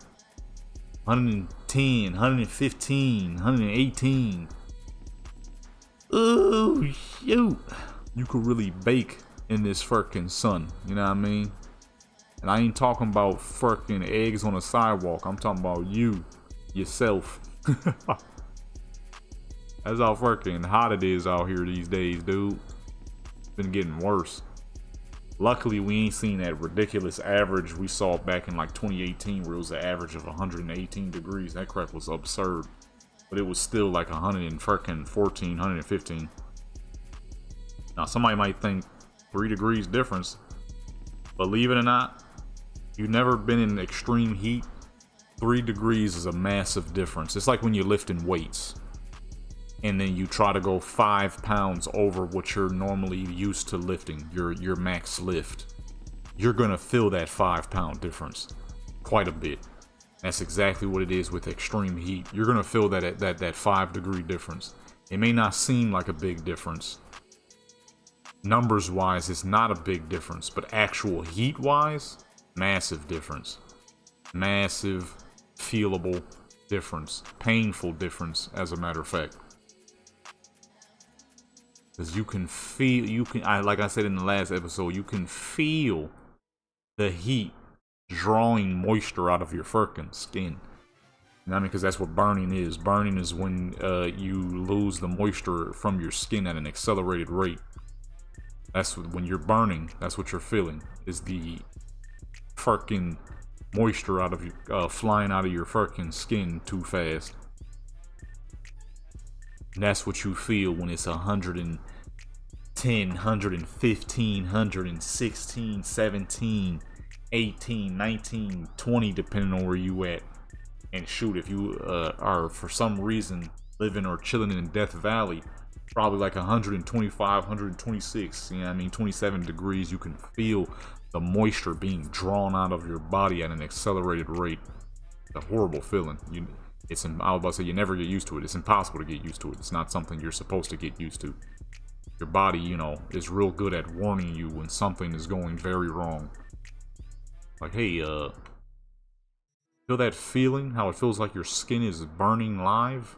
110, 115, 118. Oh, shoot. You could really bake in this fucking sun. You know what I mean? And I ain't talking about fucking eggs on a sidewalk. I'm talking about you, yourself. That's how fucking hot it is out here these days, dude. It's been getting worse. Luckily, we ain't seen that ridiculous average we saw back in like 2018 where it was an average of 118 degrees. That crap was absurd. But it was still like 114, 115. Now, somebody might think 3 degrees difference. Believe it or not, you've never been in extreme heat. 3 degrees is a massive difference. It's like when you're lifting weights and then you try to go 5 pounds over what you're normally used to lifting, your max lift. You're gonna feel that 5 pound difference quite a bit. That's exactly what it is with extreme heat. You're gonna feel that 5 degree difference. It may not seem like a big difference. Numbers wise, it's not a big difference, but actual heat wise, massive difference. Massive, feelable difference. Painful difference, as a matter of fact. Because you can feel, like I said in the last episode, you can feel the heat drawing moisture out of your fucking skin. You know what I mean? Because that's what burning is. Burning is when you lose the moisture from your skin at an accelerated rate. That's when you're burning. That's what you're feeling. Is the fucking moisture out of you flying out of your fucking skin too fast. And that's what you feel when it's 110, 115, 116, 17, 18, 19, 20, depending on where you at. And shoot, if you are for some reason living or chilling in Death Valley, probably like 125, 126, you know what I mean, 27 degrees, you can feel the moisture being drawn out of your body at an accelerated rate. It's a horrible feeling. I was about to say, you never get used to it. It's impossible to get used to it. It's not something you're supposed to get used to. Your body, you know, is real good at warning you when something is going very wrong. Like, hey, feel that feeling? How it feels like your skin is burning live?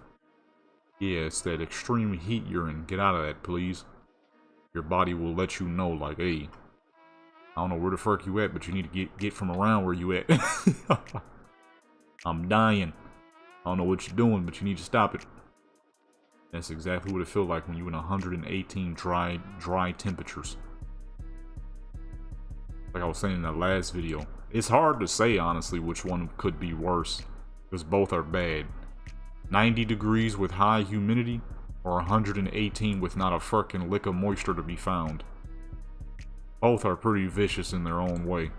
Yeah, it's that extreme heat you're in. Get out of that, please. Your body will let you know, like, hey, I don't know where the fuck you at, but you need to get from around where you at. I'm dying. I don't know what you're doing, but you need to stop it. That's exactly what it feels like when you're in 118 dry temperatures. Like I was saying in the last video. It's hard to say, honestly, which one could be worse. Because both are bad. 90 degrees with high humidity, or 118 with not a fucking lick of moisture to be found. Both are pretty vicious in their own way.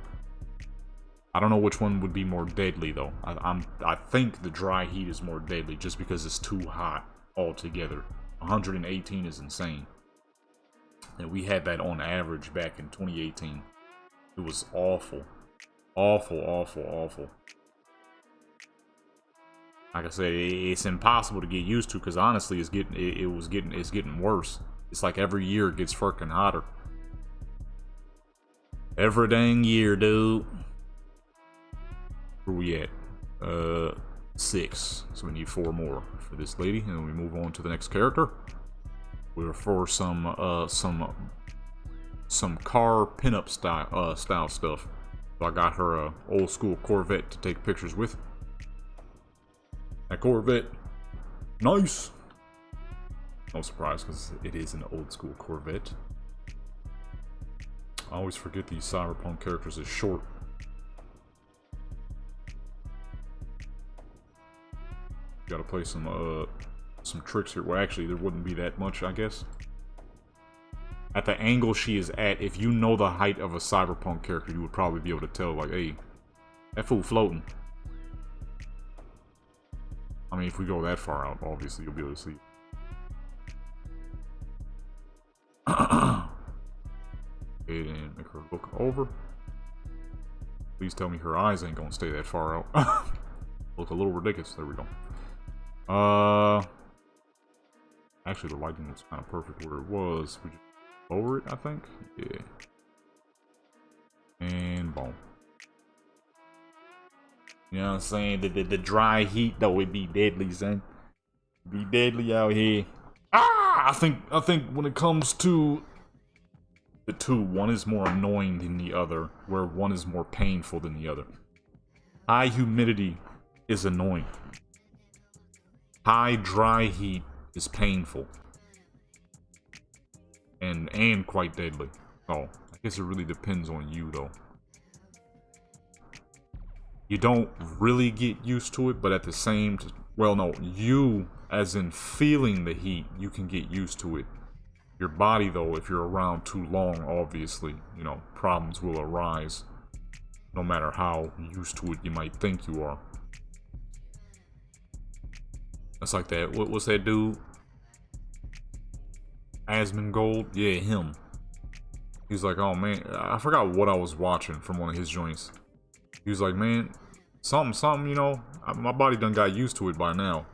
I don't know which one would be more deadly, though. I think the dry heat is more deadly, just because it's too hot altogether. 118 is insane. And we had that on average back in 2018. It was awful. Awful, awful, awful. Like I said, it's impossible to get used to, because honestly, it's getting worse. It's like every year it gets fucking hotter. Every dang year, dude. Where we at? 6. So we need 4 more for this lady, and then we move on to the next character. We're for some car pinup style stuff. So I got her a old school Corvette to take pictures with. That Corvette, nice. No surprise, because it is an old school Corvette. I always forget these Cyberpunk characters is short. Gotta play some tricks here. Well, actually, there wouldn't be that much, I guess. At the angle she is at, if you know the height of a Cyberpunk character, you would probably be able to tell, like, hey, that fool floating. I mean, if we go that far out, obviously you'll be able to see. And make her look over. Please tell me her eyes ain't gonna stay that far out. Look a little ridiculous. There we go. Actually, the lighting was kind of perfect where it was. We just lower it, I think. Yeah. And boom. You know what I'm saying? The dry heat, though, it be deadly, son. Be deadly out here. I think when it comes to the two, one is more annoying than the other, where one is more painful than the other. High humidity is annoying. High dry heat is painful. And quite deadly. Oh, I guess it really depends on you, though. You don't really get used to it, but at the same well, no, you, as in feeling the heat, you can get used to it. Your body, though, if you're around too long, obviously, you know, problems will arise. No matter how used to it you might think you are. That's like that. What's that dude? Asmongold? Yeah, him. He's like, oh man, I forgot what I was watching from one of his joints. He was like, man, something, you know, my body done got used to it by now.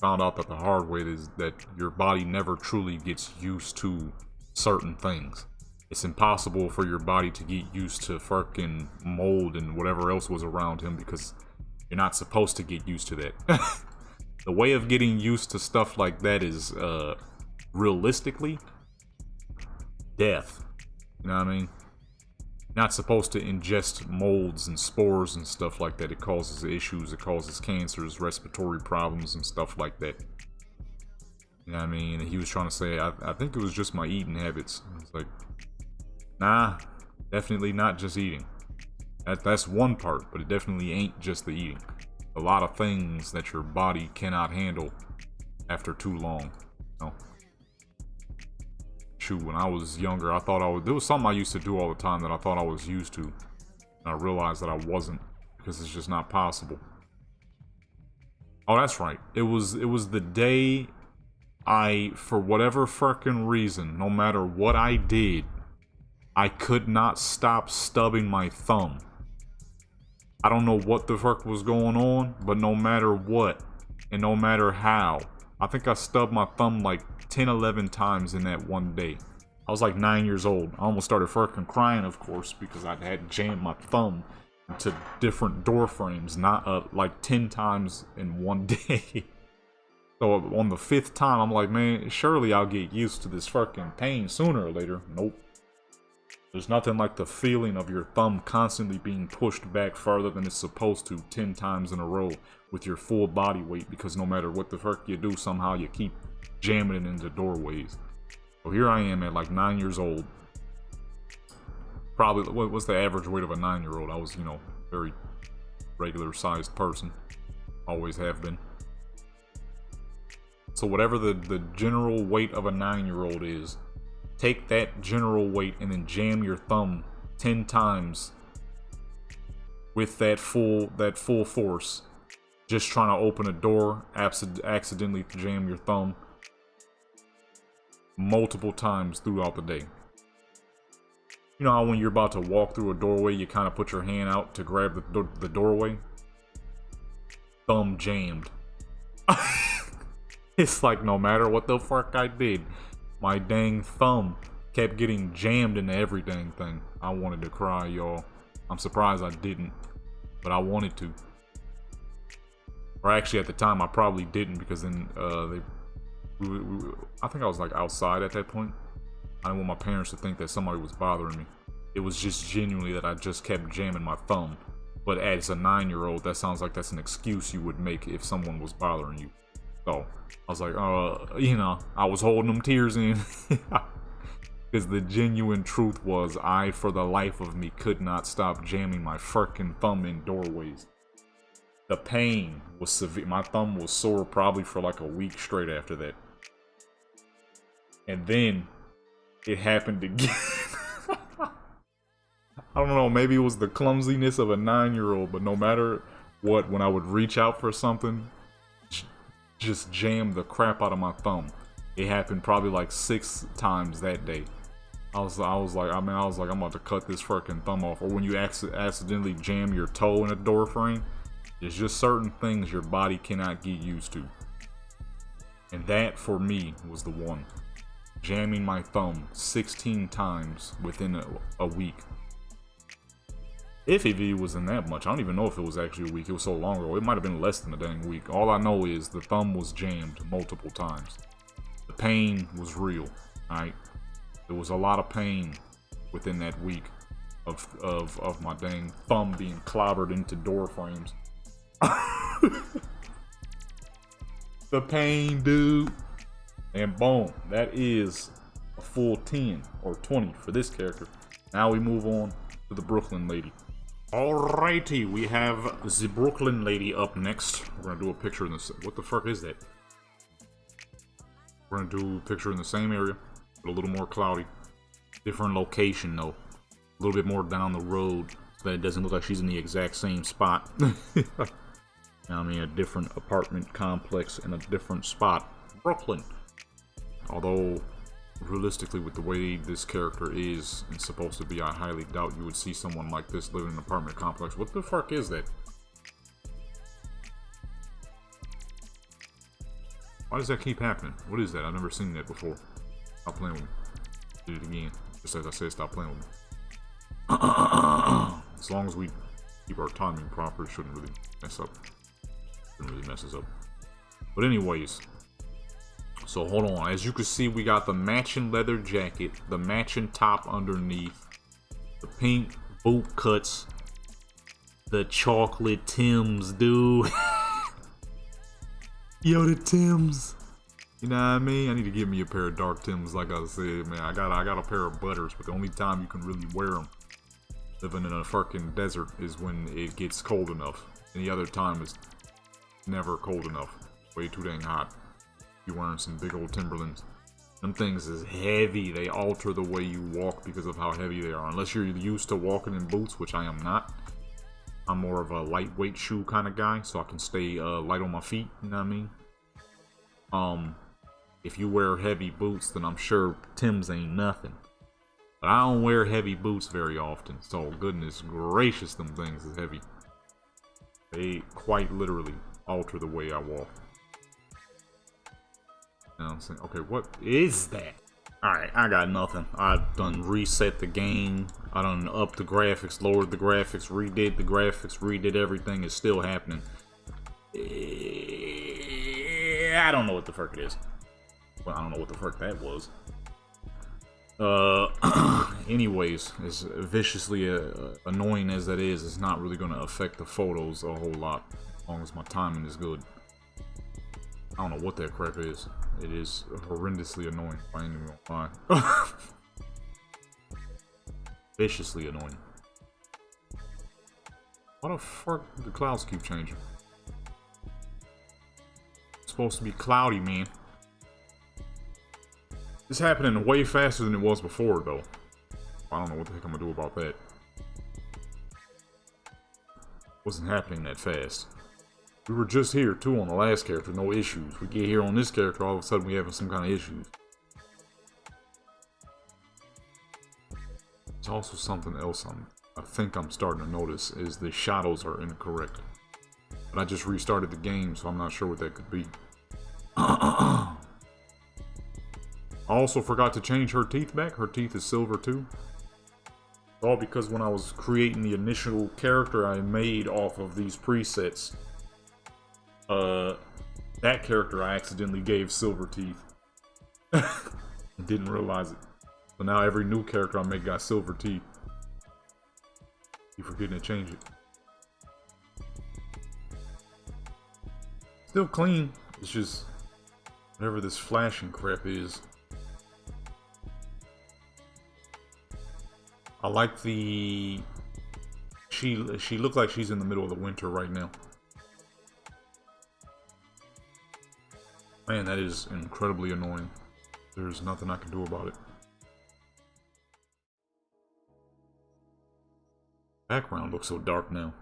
Found out that the hard way is that your body never truly gets used to certain things. It's impossible for your body to get used to fucking mold and whatever else was around him because you're not supposed to get used to that. The way of getting used to stuff like that is, realistically, death. You know what I mean? You're not supposed to ingest molds and spores and stuff like that. It causes issues, it causes cancers, respiratory problems and stuff like that. You know what I mean? And he was trying to say, I think it was just my eating habits. It's like, nah, definitely not just eating. That's one part, but it definitely ain't just the eating. A lot of things that your body cannot handle after too long. You know? Shoot, when I was younger, I thought there was something I used to do all the time that I thought I was used to. And I realized that I wasn't, because it's just not possible. Oh, that's right. It was the day for whatever frickin' reason, no matter what I did, I could not stop stubbing my thumb. I don't know what the fuck was going on, but no matter what, and no matter how, I think I stubbed my thumb like 10, 11 times in that one day. I was like 9 years old. I almost started fucking crying, of course, because I had jammed my thumb into different door frames, not like 10 times in one day. So on the 5th time, I'm like, man, surely I'll get used to this fucking pain sooner or later. Nope. There's nothing like the feeling of your thumb constantly being pushed back farther than it's supposed to 10 times in a row with your full body weight, because no matter what the fuck you do, somehow you keep jamming it into doorways. So here I am at like 9 years old. Probably, what's the average weight of a 9-year-old? I was, you know, very regular sized person. Always have been. So whatever the general weight of a 9-year-old is, take that general weight and then jam your thumb 10 times with that full force. Just trying to open a door, accidentally jam your thumb multiple times throughout the day. You know how when you're about to walk through a doorway, you kind of put your hand out to grab the doorway? Thumb jammed. It's like no matter what the fuck I did, my dang thumb kept getting jammed into every dang thing. I wanted to cry, y'all. I'm surprised I didn't, but I wanted to. Or actually, at the time, I probably didn't, because then I think I was like outside at that point. I didn't want my parents to think that somebody was bothering me. It was just genuinely that I just kept jamming my thumb. But as a 9-year-old, that sounds like that's an excuse you would make if someone was bothering you. So I was like, you know, I was holding them tears in. Because the genuine truth was, I, for the life of me, could not stop jamming my fucking thumb in doorways. The pain was severe. My thumb was sore probably for like a week straight after that. And then it happened again. I don't know, maybe it was the clumsiness of a 9-year-old, but no matter what, when I would reach out for something, just jam the crap out of my thumb. It happened probably like 6 times that day. I was like, I'm about to cut this freaking thumb off. Or when you accidentally jam your toe in a door frame, there's just certain things your body cannot get used to. And that, for me, was the one. Jamming my thumb 16 times within a week. If it wasn't that much, I don't even know if it was actually a week. It was so long ago. It might have been less than a dang week. All I know is the thumb was jammed multiple times. The pain was real, alright? There was a lot of pain within that week of my dang thumb being clobbered into door frames. The pain, dude. And boom, that is a full 10 or 20 for this character. Now we move on to the Brooklyn lady. Alrighty, we have the Brooklyn lady up next. We're gonna do a picture in this. What the fuck is that? We're gonna do a picture in the same area, but a little more cloudy. Different location though. A little bit more down the road, so that it doesn't look like she's in the exact same spot. I mean, a different apartment complex in a different spot. Brooklyn. Although, realistically, with the way this character is and supposed to be, I highly doubt you would see someone like this live in an apartment complex. What the fuck is that? Why does that keep happening? What is that? I've never seen that before. Stop playing with me. Did it again. Just as I said, stop playing with me. As long as we keep our timing proper, it shouldn't really mess up. Shouldn't really mess us up. But anyways, so hold on. As you can see, we got the matching leather jacket, the matching top underneath, the pink boot cuts, the chocolate Timbs, dude. Yo, the Timbs. You know what I mean? I need to get me a pair of dark Timbs, like I said, man. I got a pair of butters, but the only time you can really wear them living in a fucking desert is when it gets cold enough. Any other time is never cold enough. Way too dang hot. You're wearing some big old Timberlands. Them things is heavy. They alter the way you walk because of how heavy they are. Unless you're used to walking in boots, which I am not. I'm more of a lightweight shoe kind of guy, so I can stay light on my feet, you know what I mean? If you wear heavy boots, then I'm sure Tim's ain't nothing. But I don't wear heavy boots very often, so goodness gracious, them things is heavy. They quite literally alter the way I walk. You know what I'm saying? Okay, what is that? Alright, I got nothing. I done reset the game. I done upped the graphics, lowered the graphics, redid the graphics, redid everything. It's still happening. I don't know what the fuck it is. Well, I don't know what the fuck that was. Anyways, as viciously annoying as that is, it's not really gonna affect the photos a whole lot, as long as my timing is good. I don't know what that crap is. It is horrendously annoying. I ain't even gonna lie. Viciously annoying. Why the fuck do the clouds keep changing? It's supposed to be cloudy, man. It's happening way faster than it was before, though. I don't know what the heck I'm gonna do about that. Wasn't happening that fast. We were just here, too, on the last character, no issues. We get here on this character, all of a sudden we having some kind of issues. There's also something else I think I'm starting to notice, is the shadows are incorrect. But I just restarted the game, so I'm not sure what that could be. I also forgot to change her teeth back. Her teeth is silver too. All because when I was creating the initial character I made off of these presets, that character I accidentally gave silver teeth. Didn't realize it. So now every new character I make got silver teeth. Keep forgetting to change it. Still clean. It's just whatever this flashing crap is. I like the... She looks like she's in the middle of the winter right now. Man, that is incredibly annoying. There's nothing I can do about it. Background looks so dark now.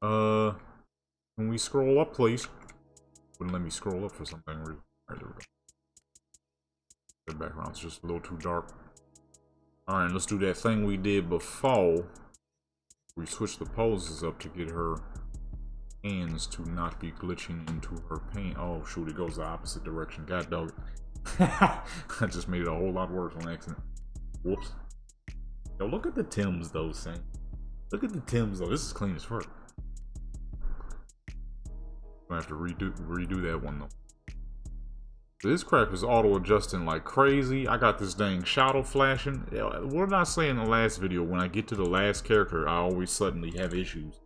Can we scroll up, please? Wouldn't let me scroll up for something. Alright, there we go. The background's just a little too dark. Alright, let's do that thing we did before. We switched the poses up to get her hands to not be glitching into her paint. Oh shoot, it goes the opposite direction. God dog it. I just made it a whole lot worse on accident. Whoops. Yo, look at the Timbs though, Saint. Look at the Timbs though. This is clean as fuck. I have to redo that one though. This crap is auto-adjusting like crazy. I got this dang shadow flashing. What did I say in the last video? When I get to the last character, I always suddenly have issues.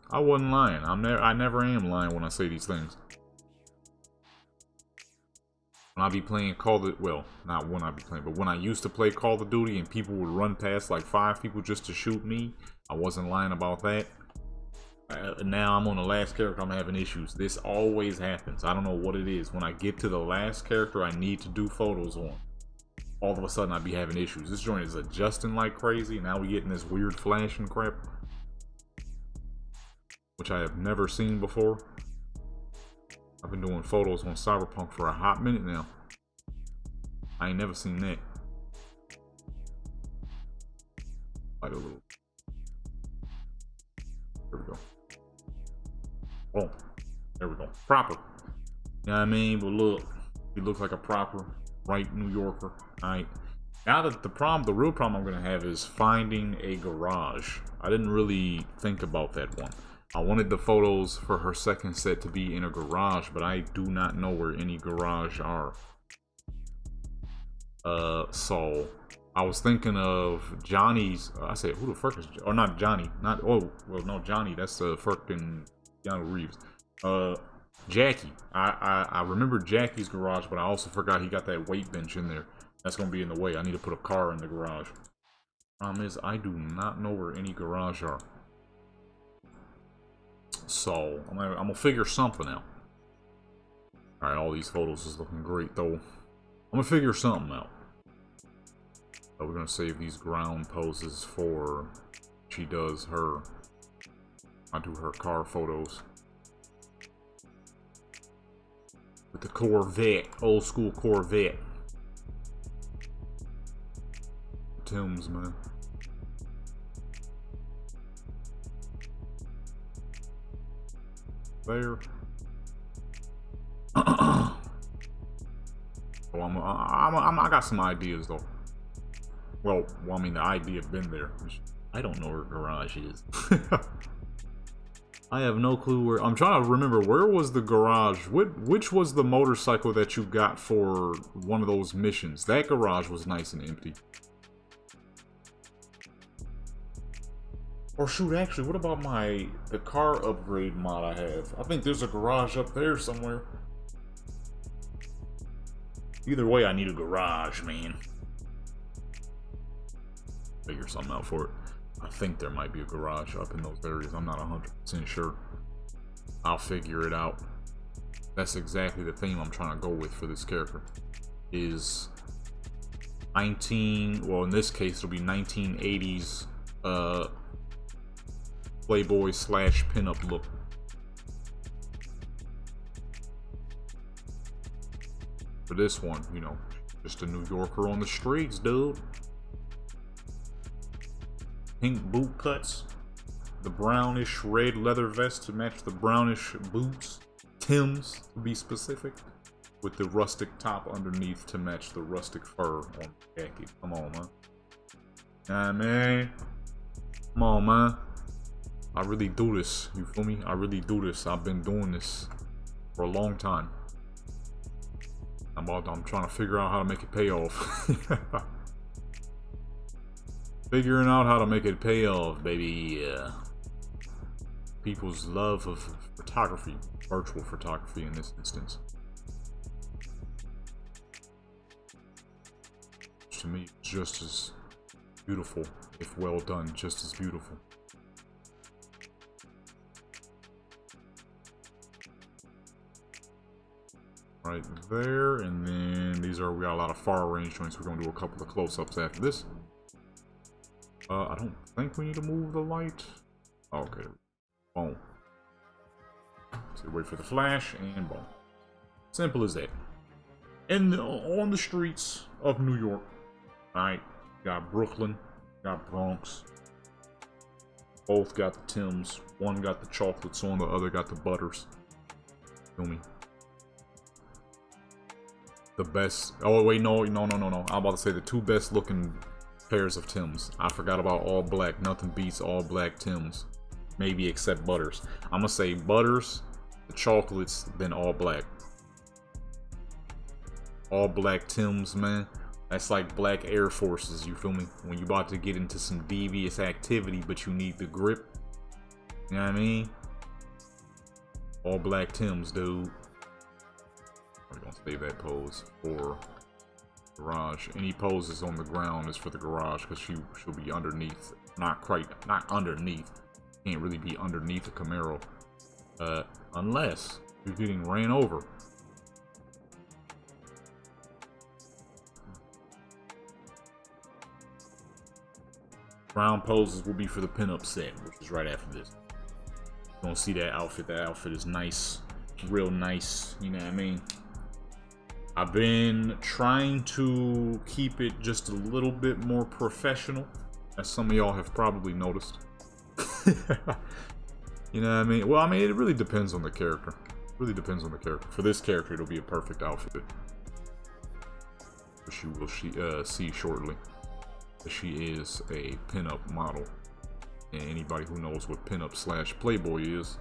I wasn't lying. I never am lying when I say these things. When I be playing Call of, well, not when I be playing, but when I used to play Call of Duty and people would run past like 5 people just to shoot me, I wasn't lying about that. Now I'm on the last character, I'm having issues. This always happens. I don't know what it is. When I get to the last character I need to do photos on, all of a sudden I be having issues. This joint is adjusting like crazy. Now we getting this weird flashing crap, which I have never seen before. I've been doing photos on Cyberpunk for a hot minute now. I ain't never seen that. Like a little. There we go. Oh, there we go. Proper. You know what I mean? But look, he looks like a proper, right New Yorker. Alright. Now that the real problem I'm gonna have is finding a garage. I didn't really think about that one. I wanted the photos for her second set to be in a garage, but I do not know where any garage are. So I was thinking of Johnny's. I said, who the fuck is? Or not Johnny? Not oh well, no Johnny. That's the fucking Keanu Reeves. Jackie. I remember Jackie's garage, but I also forgot he got that weight bench in there. That's gonna be in the way. I need to put a car in the garage. Problem is, I do not know where any garage are. So I'm gonna figure something out. All right, all these photos is looking great though. I'm gonna figure something out. So we're gonna save these ground poses for she does her. I do her car photos with the Corvette, old school Corvette. Tim's, man. There. Oh, I got some ideas though. Well, I mean, the idea have been there. I don't know where garage is. I have no clue where. I'm trying to remember, where was the garage? Which was the motorcycle that you got for one of those missions? That garage was nice and empty. Or shoot, actually, what about the car upgrade mod I have? I think there's a garage up there somewhere. Either way, I need a garage, man. Figure something out for it. I think there might be a garage up in those areas. I'm not 100% sure. I'll figure it out. That's exactly the theme I'm trying to go with for this character. Is 19, well in this case it'll be 1980s Playboy / pinup look. For this one, you know, just a New Yorker on the streets, dude. Pink boot cuts, the brownish red leather vest to match the brownish boots, Tim's to be specific, with the rustic top underneath to match the rustic fur on the jacket. Come on, man. Nah, man. Come on, man. I really do this. You feel me? I really do this. I've been doing this for a long time. I'm trying to figure out how to make it pay off. Figuring out how to make it pay off, baby. People's love of photography, virtual photography in this instance. To me, just as beautiful, if well done, just as beautiful. Right there, and then we got a lot of far range joints. We're gonna do a couple of close-ups after this. I don't think we need to move the light. Okay, boom. So wait for the flash, and boom. Simple as that. And on the streets of New York, alright, got Brooklyn, got Bronx. Both got the Tims. One got the chocolates on, the other got the butters. Feel me? The best. Oh wait, no. I'm about to say the two best looking pairs of Tims. I forgot about all black. Nothing beats all black Tims. Maybe except Butters. I'm gonna say Butters, the chocolates, then all black. All black Tims, man. That's like black Air Forces, you feel me? When you about to get into some devious activity, but you need the grip. You know what I mean? All black Tims, dude. Save that pose for garage. Any poses on the ground is for the garage because she'll be underneath. Not underneath. Can't really be underneath a Camaro. Unless you're getting ran over. Ground poses will be for the pinup set, which is right after this. You're gonna see that outfit. That outfit is nice. Real nice. You know what I mean? I've been trying to keep it just a little bit more professional, as some of y'all have probably noticed. You know what I mean? Well, I mean, it really depends on the character. It really depends on the character. For this character, it'll be a perfect outfit. Which you will see shortly. She is a pinup model. And anybody who knows what pinup / playboy is,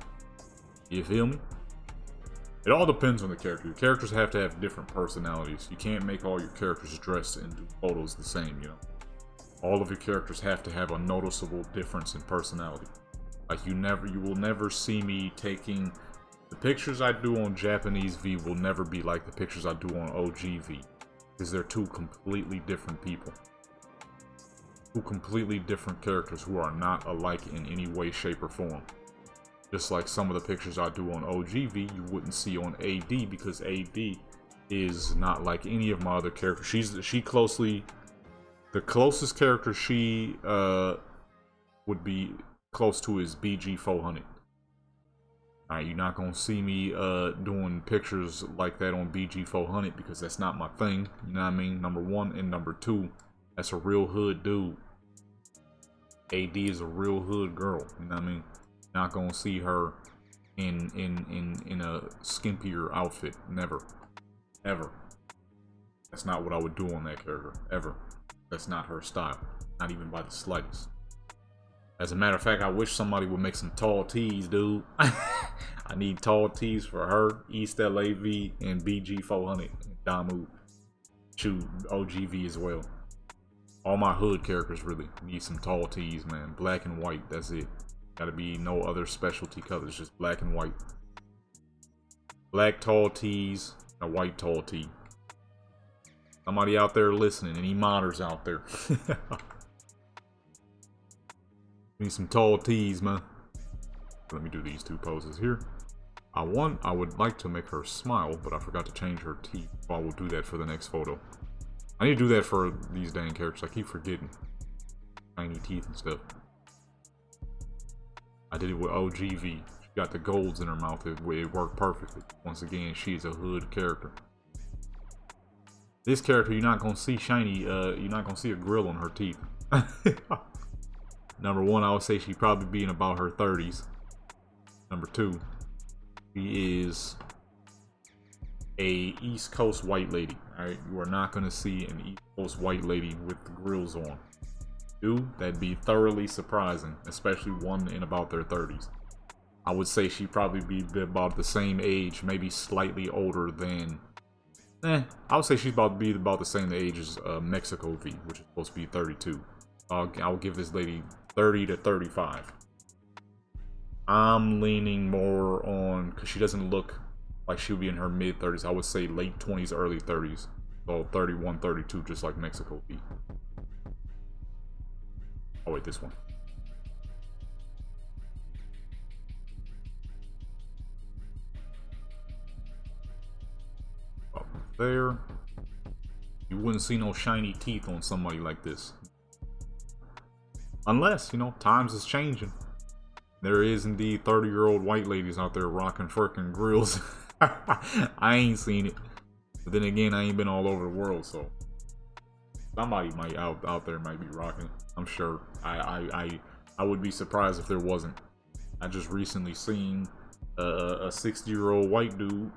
you feel me? It all depends on the character. Your characters have to have different personalities. You can't make all your characters dressed and do photos the same, you know? All of your characters have to have a noticeable difference in personality. Like you will never see me taking the pictures I do on Japanese V will never be like the pictures I do on OGV. Because they're two completely different people. Two completely different characters who are not alike in any way, shape, or form. Just like some of the pictures I do on OGV, you wouldn't see on AD because AD is not like any of my other characters. The closest character she would be close to is BG 400. Alright, you're not gonna see me doing pictures like that on BG 400 because that's not my thing. You know what I mean? Number one, and number two, that's a real hood dude. AD is a real hood girl. You know what I mean? Not gonna see her in a skimpier outfit. Never. Ever. That's not what I would do on that character. Ever. That's not her style. Not even by the slightest. As a matter of fact, I wish somebody would make some tall tees, dude. I need tall tees for her, East LAV, and BG 400. Damu. Shoot, OGV as well. All my hood characters really need some tall tees, man. Black and white, that's it. Gotta be no other specialty colors, just black and white. Black tall tees, a white tall tee. Somebody out there listening, any modders out there. Need some tall tees, man. Let me do these two poses here. I would like to make her smile, but I forgot to change her teeth. Well, I will do that for the next photo. I need to do that for these dang characters. I keep forgetting. Tiny teeth and stuff. I did it with OGV. She got the golds in her mouth. It worked perfectly. Once again, she's a hood character. This character, you're not gonna see shiny. You're not gonna see a grill on her teeth. Number one, I would say she'd probably be in about her 30s. Number two, she is a East Coast white lady. Alright, you are not gonna see an East Coast white lady with the grills on. Dude, that'd be thoroughly surprising, especially one in about their 30s. I would say she'd probably be about the same age, maybe slightly older than. I would say she's about to be about the same age as Mexico V, which is supposed to be 32. I'll give this lady 30 to 35. I'm leaning more on, because she doesn't look like she'll be in her mid 30s. I would say late 20s, early 30s. So 31, 32, just like Mexico V. Oh wait, this one. Up there. You wouldn't see no shiny teeth on somebody like this. Unless, you know, times is changing. There is indeed 30-year-old white ladies out there rocking freaking grills. I ain't seen it. But then again, I ain't been all over the world, so somebody might out there might be rocking it. I'm sure. I would be surprised if there wasn't. I just recently seen a 60-year-old white dude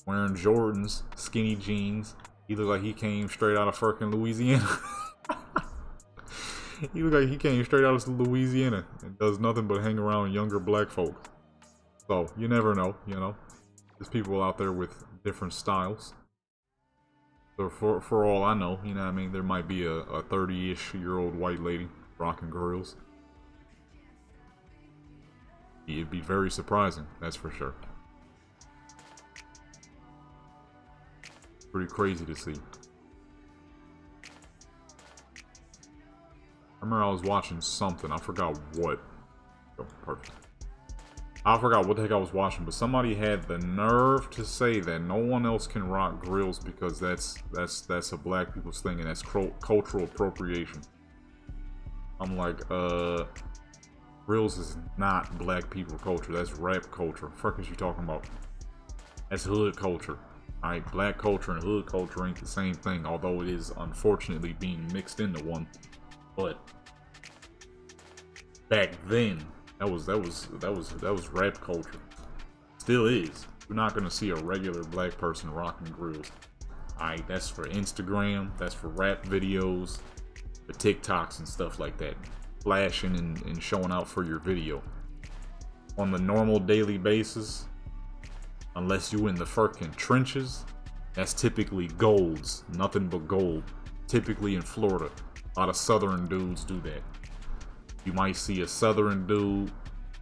wearing Jordans, skinny jeans. He looked like he came straight out of freaking Louisiana. He looked like he came straight out of Louisiana and does nothing but hang around younger black folk. So you never know, you know. There's people out there with different styles. So for all I know, you know what I mean, there might be a 30-ish-year-old white lady rocking grills. It'd be very surprising, that's for sure. Pretty crazy to see. I remember I was watching something. I forgot what. Oh, perfect. I forgot what the heck I was watching, but somebody had the nerve to say that no one else can rock grills because that's a black people's thing and that's cultural appropriation. I'm like, grills is not black people culture. That's rap culture. The fuck is you talking about? That's hood culture. Alright, black culture and hood culture ain't the same thing, although it is unfortunately being mixed into one. But back then, that was rap culture. Still is. You're not gonna see a regular black person rocking grills. Alright, that's for Instagram, that's for rap videos, the TikToks and stuff like that. Flashing and showing out for your video. On the normal daily basis, unless you in the fucking trenches, that's typically golds. Nothing but gold. Typically in Florida. A lot of southern dudes do that. You might see a southern dude,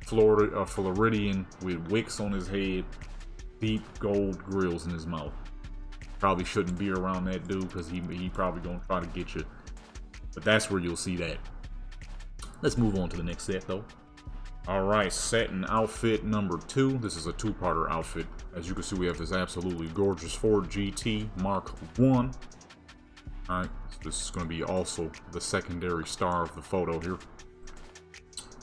Floridian, with wicks on his head, deep gold grills in his mouth. Probably shouldn't be around that dude because he probably gonna try to get you. But that's where you'll see that. Let's move on to the next set though. Alright, set and outfit number 2. This is a two-parter outfit. As you can see, we have this absolutely gorgeous Ford GT Mark 1. Alright, so this is going to be also the secondary star of the photo here.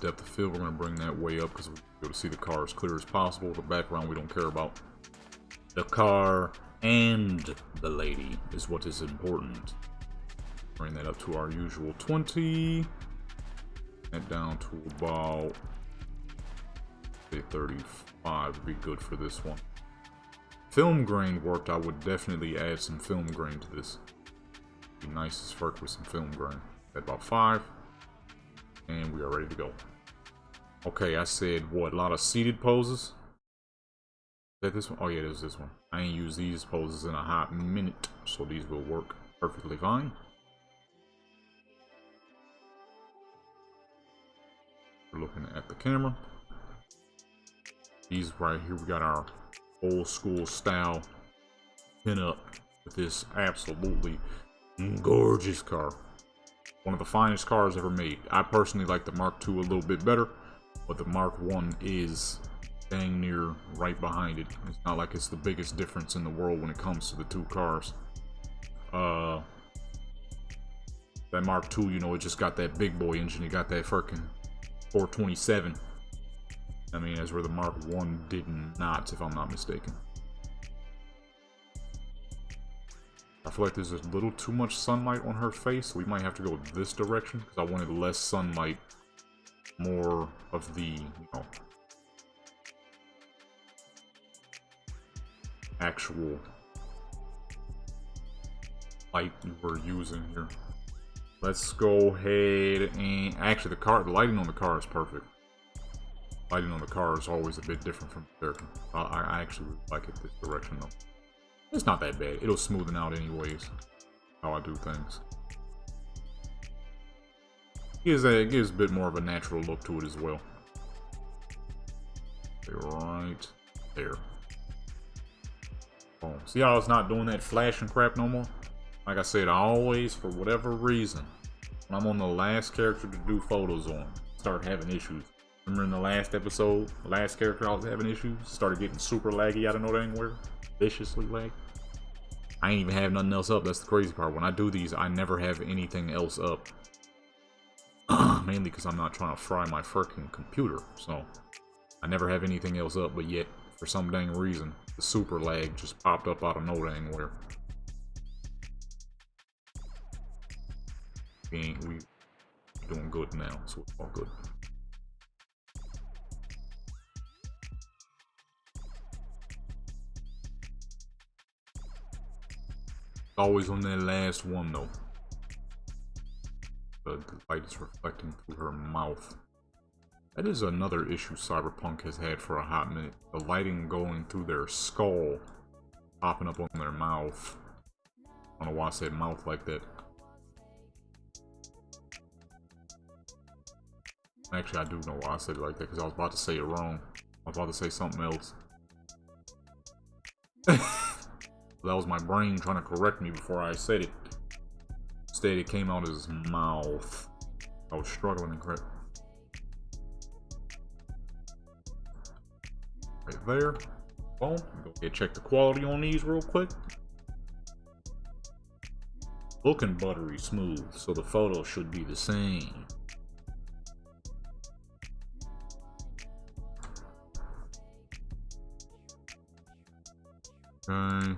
Depth of field, we're going to bring that way up because we're going to see the car as clear as possible. The background we don't care about. The car and the lady is what is important. Bring that up to our usual 20. And down to about 35 would be good for this one. Film grain worked. I would definitely add some film grain to this. Be nice as fuck with some film grain. At about 5. And we are ready to go. Okay, I said what? A lot of seated poses? Is that this one? Oh yeah, it is this one. I ain't used these poses in a hot minute, so these will work perfectly fine. We're looking at the camera. These right here, we got our old school style pin up with this absolutely gorgeous car. One of the finest cars ever made. I personally like the Mark II a little bit better, but the Mark I is dang near right behind it. It's not like it's the biggest difference in the world when it comes to the two cars. That Mark II, you know, it just got that big boy engine. It got that fucking 427. I mean, that's where the Mark I did not, if I'm not mistaken. I feel like there's a little too much sunlight on her face, so we might have to go this direction, because I wanted less sunlight, more of the, you know, actual light we're using here. Let's go ahead and... Actually, the lighting on the car is perfect. Lighting on the car is always a bit different from the character. I actually really like it this direction, though. It's not that bad. It'll smoothen out anyways. How I do things. It gives a bit more of a natural look to it as well. Right there. Oh, see how it's not doing that flashing crap no more? Like I said, I always, for whatever reason, when I'm on the last character to do photos on, start having issues. Remember in the last episode, the last character I was having issues? Started getting super laggy out of no dang where. Viciously laggy. I ain't even have nothing else up. That's the crazy part. When I do these, I never have anything else up. Mainly because I'm not trying to fry my freaking computer. So, I never have anything else up, but yet, for some dang reason, the super lag just popped up out of no dang where. We doing good now, so it's all good. Always on that last one though. The light is reflecting through her mouth. That is another issue Cyberpunk has had for a hot minute. The lighting going through their skull, popping up on their mouth. I don't know why I said mouth like that. Actually, I do know why I said it like that, because I was about to say it wrong. I was about to say something else. That was my brain trying to correct me before I said it. Instead, it came out his mouth. I was struggling and correct. Right there. Well, go ahead, check the quality on these real quick. Looking buttery smooth, so the photo should be the same. Okay.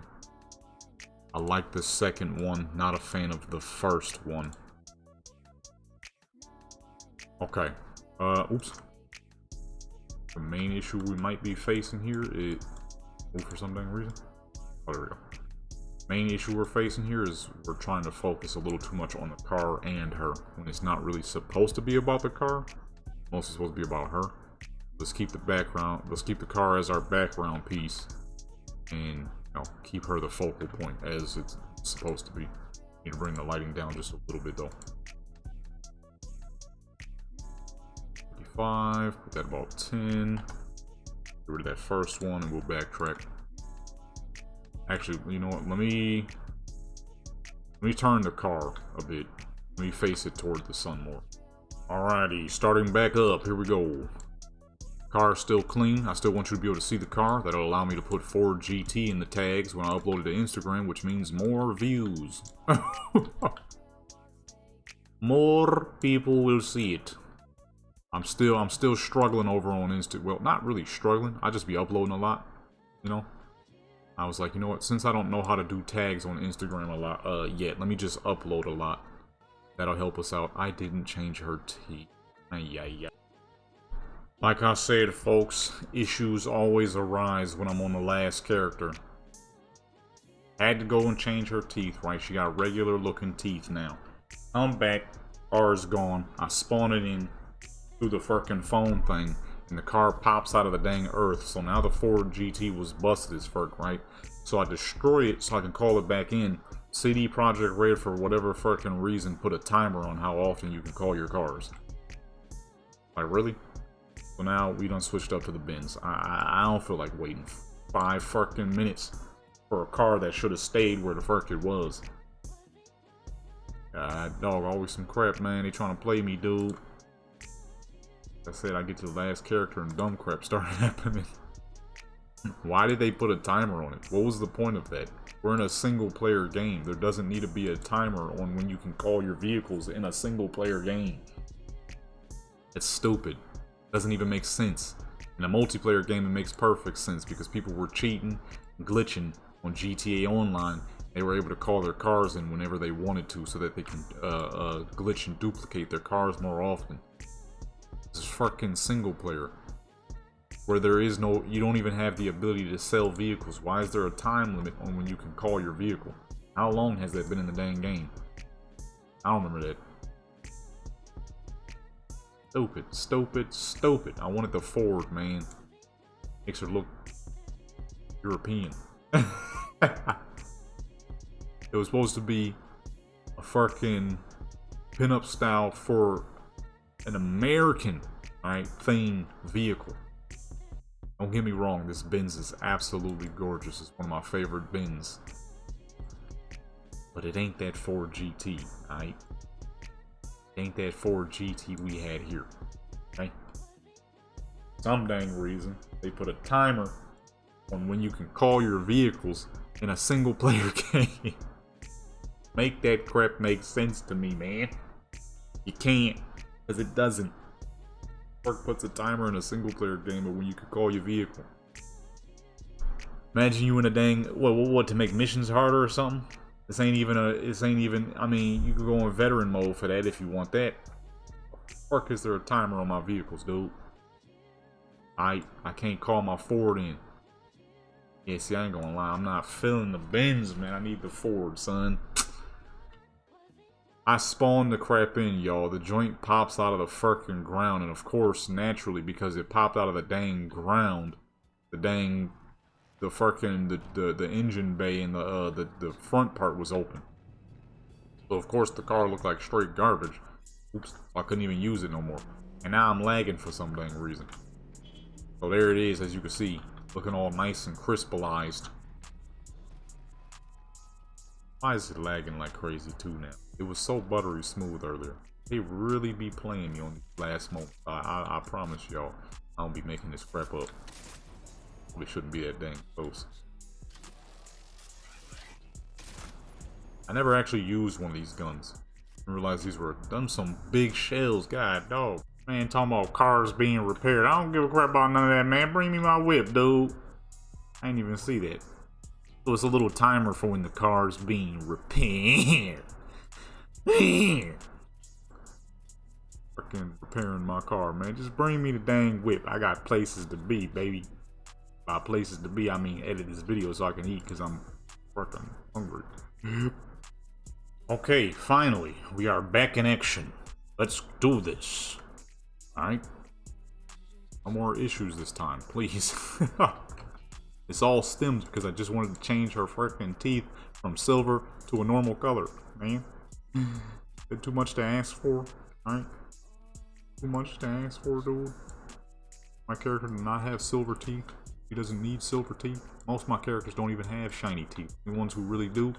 I like the second one, not a fan of the first one. Okay. Oops. The main issue we might be facing here is... Oh, for some dang reason. Oh, there we go. Main issue we're facing here is we're trying to focus a little too much on the car and her, when it's not really supposed to be about the car. Mostly supposed to be about her. Let's keep the background, let's keep the car as our background piece, and you know, keep her the focal point as it's supposed to be. Need to bring the lighting down just a little bit though. 55, put that about 10. Get rid of that first one and we'll backtrack. Actually, you know what? Let me turn the car a bit. Let me face it toward the sun more. Alrighty, starting back up. Here we go. Car is still clean. I still want you to be able to see the car. That'll allow me to put Ford GT in the tags when I upload it to Instagram, which means more views. More people will see it. I'm still struggling over on Insta. Well, not really struggling. I just be uploading a lot, you know. I was like, you know what? Since I don't know how to do tags on Instagram a lot yet, let me just upload a lot. That'll help us out. I didn't change her teeth. Yeah. Like I said, folks, issues always arise when I'm on the last character. Had to go and change her teeth, right? She got regular looking teeth now. I'm back. Car's gone. I spawn it in through the frickin' phone thing, and the car pops out of the dang earth. So now the Ford GT was busted as fuck, right? So I destroy it so I can call it back in. CD Projekt Red, for whatever frickin' reason, put a timer on how often you can call your cars. Like, really? So now we done switched up to the bins. I don't feel like waiting 5 fucking minutes for a car that should have stayed where the fuck it was. God, dog, always some crap, man. They trying to play me, dude. I said I get to the last character and dumb crap started happening. Why did they put a timer on it? What was the point of that? We're in a single player game. There doesn't need to be a timer on when you can call your vehicles in a single player game. It's stupid. Doesn't even make sense. In a multiplayer game, it makes perfect sense because people were cheating, glitching on GTA Online. They were able to call their cars in whenever they wanted to so that they can glitch and duplicate their cars more often. This is fucking single player, where there is no, you don't even have the ability to sell vehicles. Why is there a time limit on when you can call your vehicle? How long has that been in the dang game? I don't remember that. Stupid. I wanted the Ford, man. Makes her look European. It was supposed to be a fucking pinup style for an American, right, themed vehicle. Don't get me wrong, this Benz is absolutely gorgeous. It's one of my favorite Benz. But it ain't that Ford GT, right? It ain't that Ford GT we had here, okay? Some dang reason, they put a timer on when you can call your vehicles in a single player game. Make that crap make sense to me, man. You can't, because it doesn't. Work puts a timer in a single player game, but when you can call your vehicle. Imagine you in a dang, what, to make missions harder or something? This ain't even, I mean, you could go in veteran mode for that if you want that. Fuck, is there a timer on my vehicles, dude? I can't call my Ford in. Yeah, see, I ain't gonna lie, I'm not feeling the Benz, man. I need the Ford, son. I spawned the crap in, y'all. The joint pops out of the fucking ground, and of course, naturally, because it popped out of the dang ground, the engine bay and the front part was open. So of course the car looked like straight garbage. Oops, I couldn't even use it no more. And now I'm lagging for some dang reason. So there it is, as you can see, looking all nice and crispalized. Why is it lagging like crazy too now? It was so buttery smooth earlier. They really be playing me on the last moment. I promise y'all, I don't be making this crap up. It shouldn't be that dang close. I never actually used one of these guns. I realized these were done some big shells. God dog. Man, talking about cars being repaired. I don't give a crap about none of that, man. Bring me my whip, dude. I didn't even see that. So it's a little timer for when the car's being repaired. Freaking repairing my car, man. Just bring me the dang whip. I got places to be, baby. By places to be, I mean edit this video so I can eat because I'm fucking hungry. Okay, finally, we are back in action. Let's do this. Alright? No more issues this time, please. This all stems because I just wanted to change her freaking teeth from silver to a normal color, man. Is it too much to ask for? Alright? Too much to ask for, dude? My character does not have silver teeth. He doesn't need silver teeth. Most of my characters don't even have shiny teeth. The ones who really do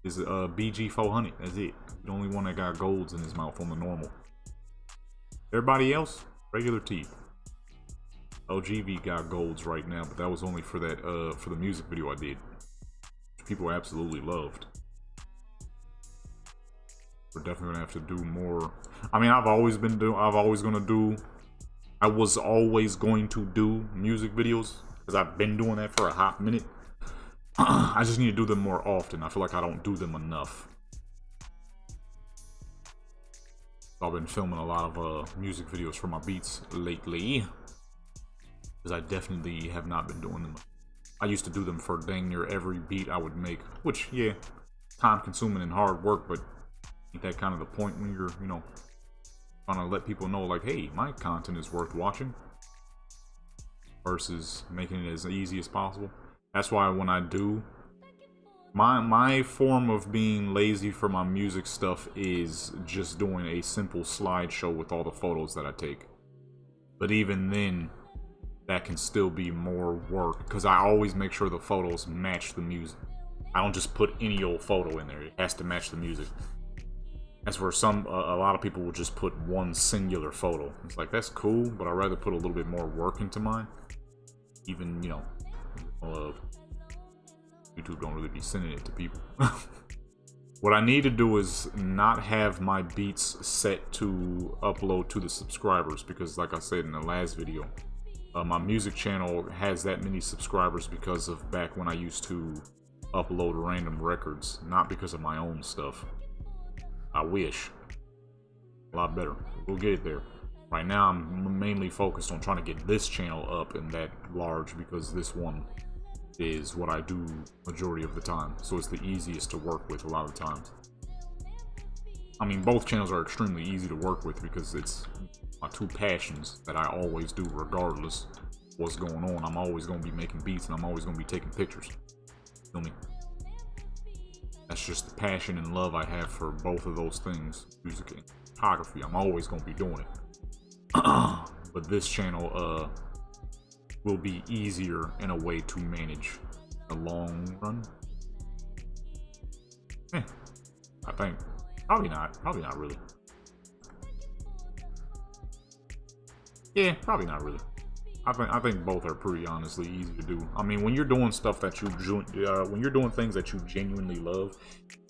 is BG 400. That's it. The only one that got golds in his mouth on the normal. Everybody else, regular teeth. LGV got golds right now, but that was only for that for the music video I did, which people absolutely loved. We're definitely gonna have to do more. I mean, I was always going to do music videos because I've been doing that for a hot minute. I just need to do them more often. I feel like I don't do them enough. I've been filming a lot of music videos for my beats lately, because I definitely have not been doing them. I used to do them for dang near every beat I would make, which, yeah, time consuming and hard work, but ain't that kind of the point when you're, you know, trying to let people know, like, hey, my content is worth watching, versus making it as easy as possible. That's why when I do, my form of being lazy for my music stuff is just doing a simple slideshow with all the photos that I take. But even then, that can still be more work, because I always make sure the photos match the music. I don't just put any old photo in there. It has to match the music. That's where a lot of people will just put one singular photo. It's like, that's cool, but I'd rather put a little bit more work into mine. Even, you know, YouTube don't really be sending it to people. What I need to do is not have my beats set to upload to the subscribers, because like I said in the last video, my music channel has that many subscribers because of back when I used to upload random records, not because of my own stuff. I wish. A lot better. We'll get it there. Right now I'm mainly focused on trying to get this channel up and that large, because this one is what I do majority of the time, so it's the easiest to work with a lot of times. I mean, both channels are extremely easy to work with because it's my two passions that I always do regardless what's going on. I'm always going to be making beats and I'm always going to be taking pictures. Feel me? That's just the passion and love I have for both of those things, music and photography. I'm always going to be doing it. But this channel will be easier in a way to manage the long run. I think probably not really. Yeah, probably not really. I think both are pretty honestly easy to do. I mean, when you're doing stuff that when you're doing things that you genuinely love,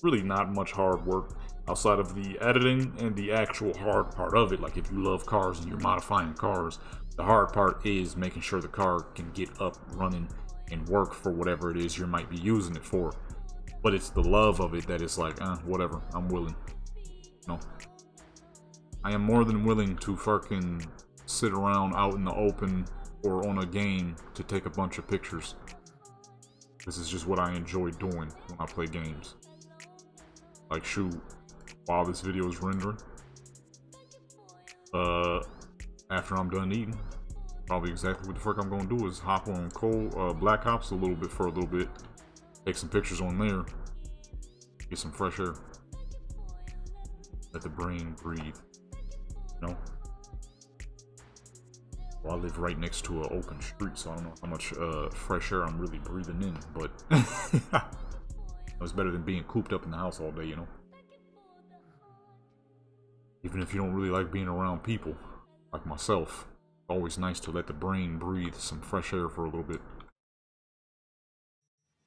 really not much hard work outside of the editing and the actual hard part of it. Like if you love cars and you're modifying cars, the hard part is making sure the car can get up, running, and work for whatever it is you might be using it for. But it's the love of it that is like, whatever, I'm willing. No, I am more than willing to fucking sit around out in the open or on a game to take a bunch of pictures. This is just what I enjoy doing when I play games. Like, shoot, while this video is rendering, after I'm done eating, probably exactly what the fuck I'm gonna do is hop on Black Ops a little bit for a little bit, take some pictures on there, get some fresh air, let the brain breathe, you know? Well, I live right next to an open street, so I don't know how much fresh air I'm really breathing in, but It's better than being cooped up in the house all day, you know? Even if you don't really like being around people, like myself. It's always nice to let the brain breathe some fresh air for a little bit.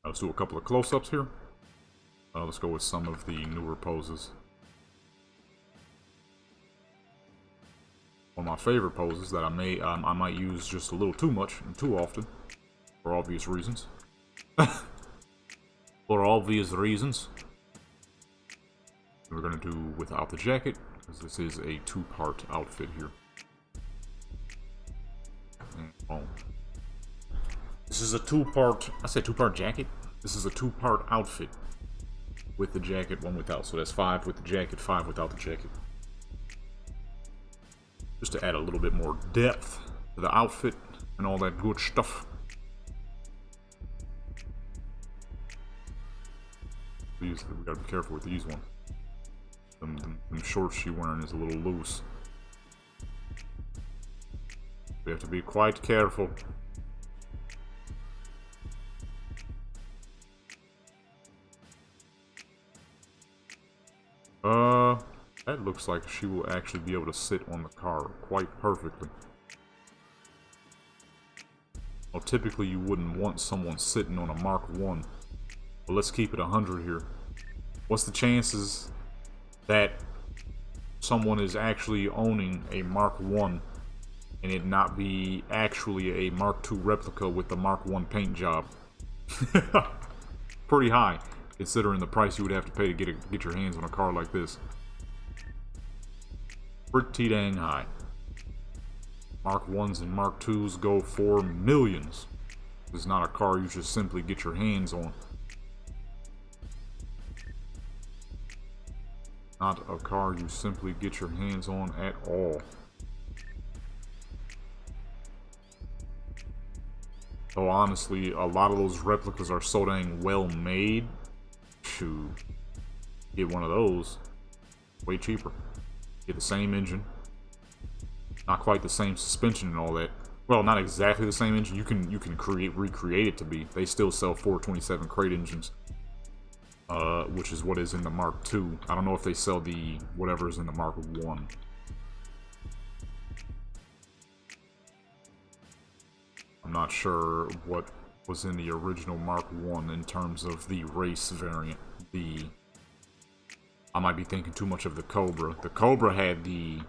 Let's do a couple of close-ups here. Let's go with some of the newer poses. One of my favorite poses that I might use just a little too much and too often, for obvious reasons. For obvious reasons. We're gonna do without the jacket, because this is a two-part outfit here. And, this is a two-part. I said two-part jacket. This is a two-part outfit with the jacket, one without. So that's 5 with the jacket, 5 without the jacket. Just to add a little bit more depth to the outfit and all that good stuff. These, we gotta be careful with these ones. Them shorts she's wearing is a little loose. We have to be quite careful. That looks like she will actually be able to sit on the car quite perfectly. Well, typically you wouldn't want someone sitting on a Mark 1. But let's keep it 100 here. What's the chances that someone is actually owning a Mark 1 and it not be actually a Mark 2 replica with the Mark 1 paint job? Pretty high, considering the price you would have to pay to get your hands on a car like this. Pretty dang high. Mark 1s and Mark 2s go for millions. It's not a car you should simply get your hands on. Not a car you simply get your hands on at all. So honestly, a lot of those replicas are so dang well made. Shoot, get one of those, way cheaper. Get the same engine, not quite the same suspension and all that. Well, not exactly the same engine. You can recreate it to be. They still sell 427 crate engines, which is what is in the Mark II. I don't know if they sell the whatever is in the Mark I. I'm not sure what was in the original Mark I in terms of the race variant. I might be thinking too much of the Cobra. The Cobra had the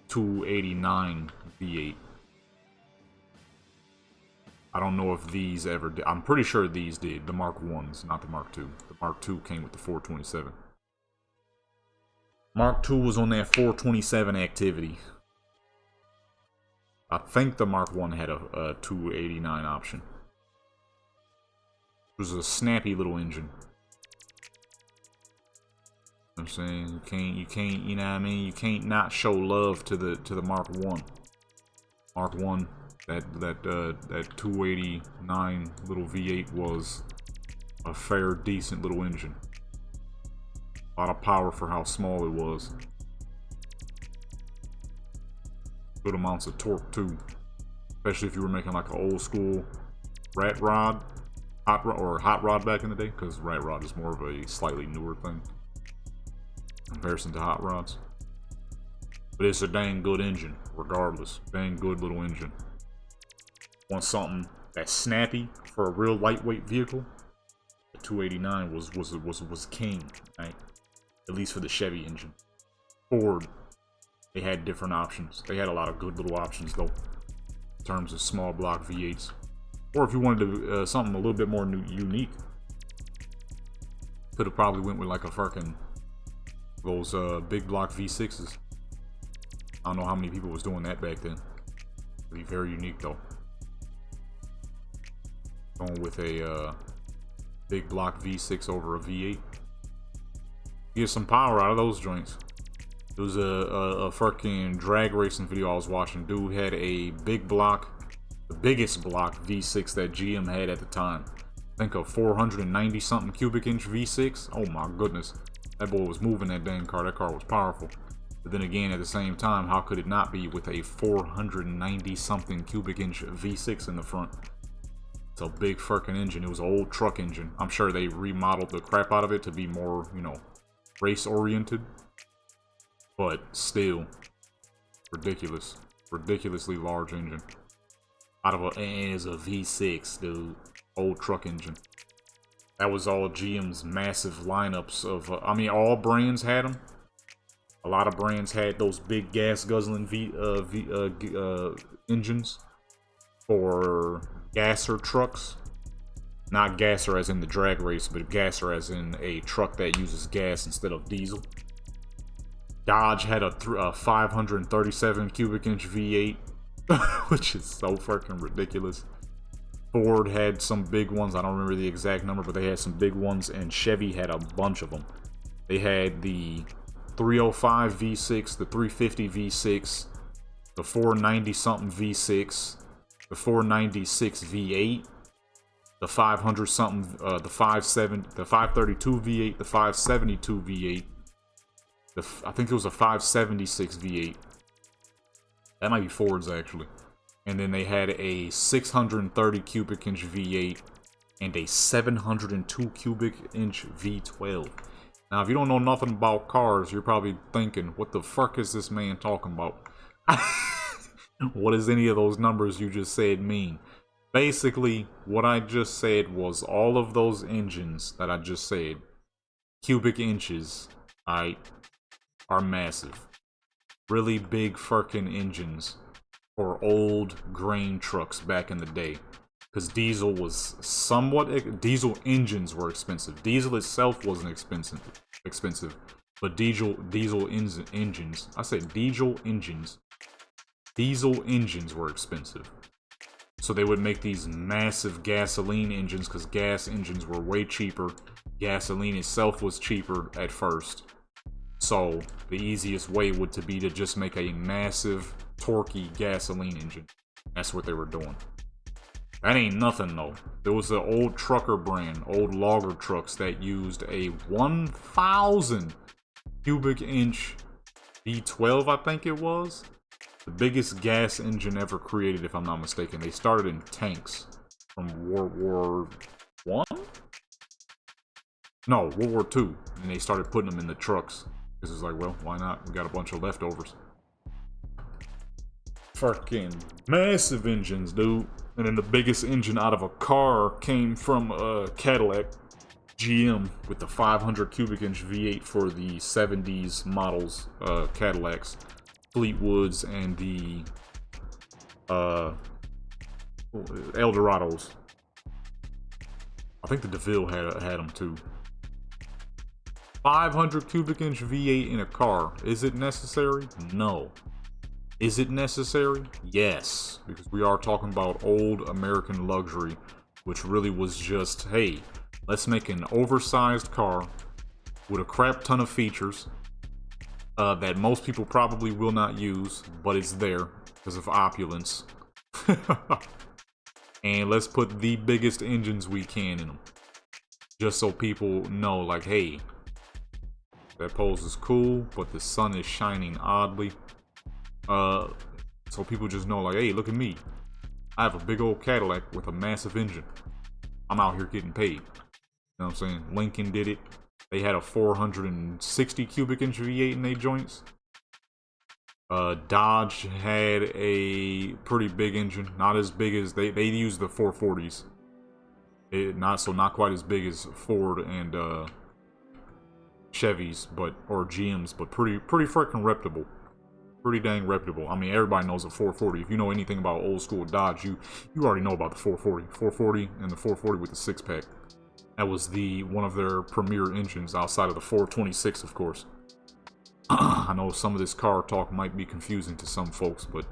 289 V8. I don't know if these ever did. I'm pretty sure these did. The Mark 1s, not the Mark II. The Mark II came with the 427. Mark II was on that 427 activity. I think the Mark I had a 289 option. It was a snappy little engine. I'm saying you can't, you know what I mean? You can't not show love to the Mark 1. Mark 1, that 289 little V8 was a fair, decent little engine. A lot of power for how small it was. Good amounts of torque too, especially if you were making like an old school rat rod, hot rod back in the day, because rat rod is more of a slightly newer thing in comparison to hot rods. But it's a dang good engine, regardless. Dang good little engine. Want something that's snappy for a real lightweight vehicle? The 289 was king, right? At least for the Chevy engine. Ford, they had different options. They had a lot of good little options though, in terms of small block V8s. Or if you wanted to something a little bit more unique, could have probably went with like a fucking those big block V6s. I don't know how many people was doing that back then. It'd be very unique though. Going with a big block V6 over a V8. Get some power out of those joints. It was a fucking drag racing video I was watching. Dude had a big block, the biggest block V6 that GM had at the time. I think a 490 something cubic inch V6. Oh my goodness. That boy was moving that dang car. That car was powerful. But then again, at the same time, how could it not be with a 490 something cubic inch V6 in the front? It's a big fucking engine. It was an old truck engine. I'm sure they remodeled the crap out of it to be more, you know, race oriented. But still, ridiculous. Ridiculously large engine. Out of a, and it's a V6, dude. Old truck engine. That was all GM's massive lineups of, I mean, all brands had them. A lot of brands had those big gas guzzling engines for gasser trucks. Not gasser as in the drag race, but gasser as in a truck that uses gas instead of diesel. Dodge had a 537 cubic inch V8, which is so fucking ridiculous. Ford had some big ones. I don't remember the exact number, but they had some big ones, and Chevy had a bunch of them. They had the 305 V6, the 350 V6, the 490 something V6, the 496 V8, the 500 something, the 532 V8, the 572 V8. I think it was a 576 V8. That might be Ford's actually. And then they had a 630 cubic inch V8 and a 702 cubic inch V12. Now, if you don't know nothing about cars, you're probably thinking, what the fuck is this man talking about? What does any of those numbers you just said mean? Basically, what I just said was all of those engines that I just said, cubic inches, are massive. Really big fucking engines for old grain trucks back in the day. Because diesel was somewhat, diesel engines were expensive. Diesel itself wasn't expensive, but diesel engines. I said diesel engines. Diesel engines were expensive. So they would make these massive gasoline engines because gas engines were way cheaper. Gasoline itself was cheaper at first. So the easiest way would be to just make a massive, torquey gasoline engine. That's what they were doing. That ain't nothing though. There was an old trucker brand, old logger trucks that used a 1,000 cubic inch V12, I think it was. The biggest gas engine ever created, if I'm not mistaken. They started in tanks from World War I? No, World War II. And they started putting them in the trucks. Because it's like, well, why not? We got a bunch of leftovers. Fucking massive engines, dude. And then the biggest engine out of a car came from Cadillac, GM, with the 500 cubic inch V8 for the 70s models Cadillacs, Fleetwoods, and the Eldorados. I think the DeVille had them too. 500 cubic inch V8 in a car. Is it necessary? No. Is it necessary? Yes, because we are talking about old American luxury, which really was just, hey, let's make an oversized car with a crap ton of features that most people probably will not use, but it's there because of opulence. And let's put the biggest engines we can in them, just so people know, like, hey, that pose is cool, but the sun is shining oddly. So people just know, like, hey, look at me. I have a big old Cadillac with a massive engine. I'm out here getting paid. You know what I'm saying? Lincoln did it. They had a 460 cubic inch V8 in their joints. Dodge had a pretty big engine. Not as big as they used the 440s. Not quite as big as Ford and Chevys, or GMs, but pretty freaking reputable. Pretty dang reputable. I mean, everybody knows a 440. If you know anything about old school Dodge, you already know about the 440. 440 and the 440 with the 6-pack. That was one of their premier engines outside of the 426, of course. I know some of this car talk might be confusing to some folks, but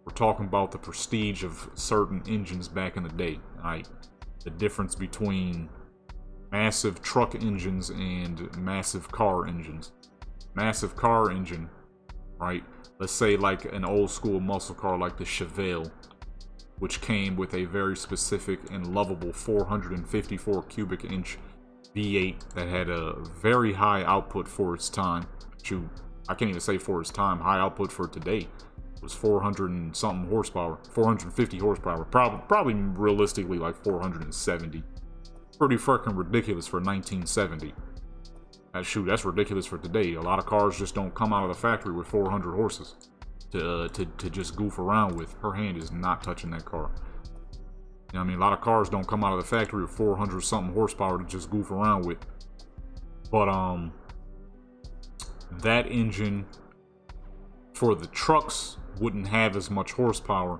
we're talking about the prestige of certain engines back in the day. Right? The difference between massive truck engines and massive car engines. Massive car engine, right? Let's say like an old school muscle car like the Chevelle, which came with a very specific and lovable 454 cubic inch V8 that had a very high output for its time. Shoot, I can't even say for its time, high output for today. was 400 and something horsepower, 450 horsepower, probably realistically like 470. Pretty fucking ridiculous for 1970. Shoot, that's ridiculous for today. A lot of cars just don't come out of the factory with 400 horses to just goof around with. Her hand is not touching that car. You know what I mean? A lot of cars don't come out of the factory with 400 something horsepower to just goof around with. But that engine for the trucks wouldn't have as much horsepower.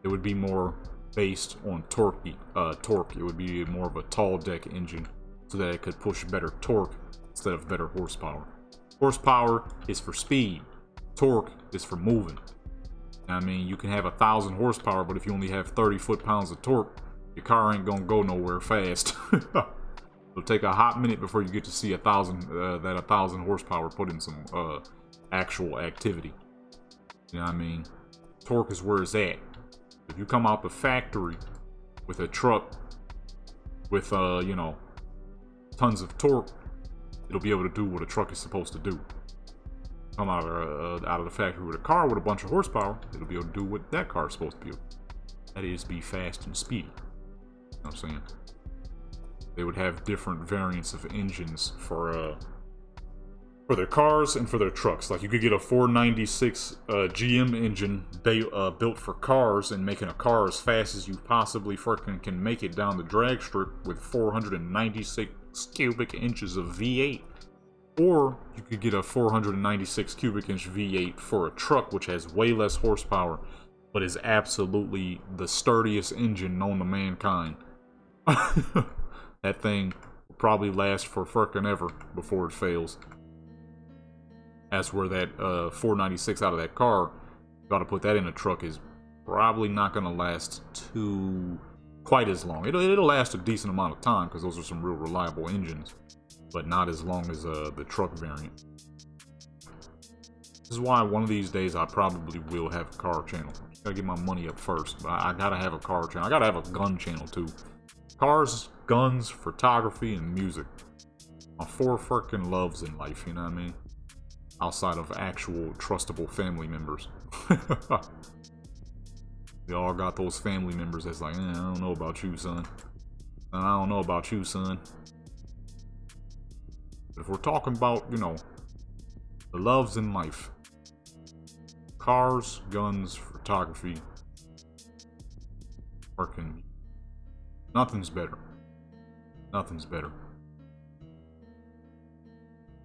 It would be more based on torque. It would be more of a tall deck engine so that it could push better torque instead of better horsepower. Horsepower is for speed. Torque is for moving. I mean, you can have 1,000 horsepower, but if you only have 30 foot-pounds of torque, your car ain't gonna go nowhere fast. It'll take a hot minute before you get to see 1,000 horsepower put in some actual activity. You know what I mean? Torque is where it's at. If you come out the factory with a truck with you know, tons of torque, it'll be able to do what a truck is supposed to do. Come out of the factory with a car with a bunch of horsepower, it'll be able to do what that car is supposed to be. That is, be fast and speedy. You know what I'm saying? They would have different variants of engines for their cars and for their trucks. Like, you could get a 496 GM engine built for cars and making a car as fast as you possibly freaking can make it down the drag strip with 496 cubic inches of V8. Or you could get a 496 cubic inch V8 for a truck, which has way less horsepower, but is absolutely the sturdiest engine known to mankind. That thing will probably last for frickin' ever before it fails. As where that 496 out of that car, you gotta put that in a truck, is probably not gonna last quite as long. It'll last a decent amount of time because those are some real reliable engines, but not as long as the truck variant. This is why one of these days I probably will have a car channel. Gotta get my money up first, but I gotta have a car channel. I gotta have a gun channel too. Cars, guns, photography, and music. My 4 freaking loves in life, you know what I mean? Outside of actual trustable family members. We all got those family members that's like, I don't know about you, son. I don't know about you, son. But if we're talking about, you know, the loves in life. Cars, guns, photography. Freaking. Nothing's better. Nothing's better.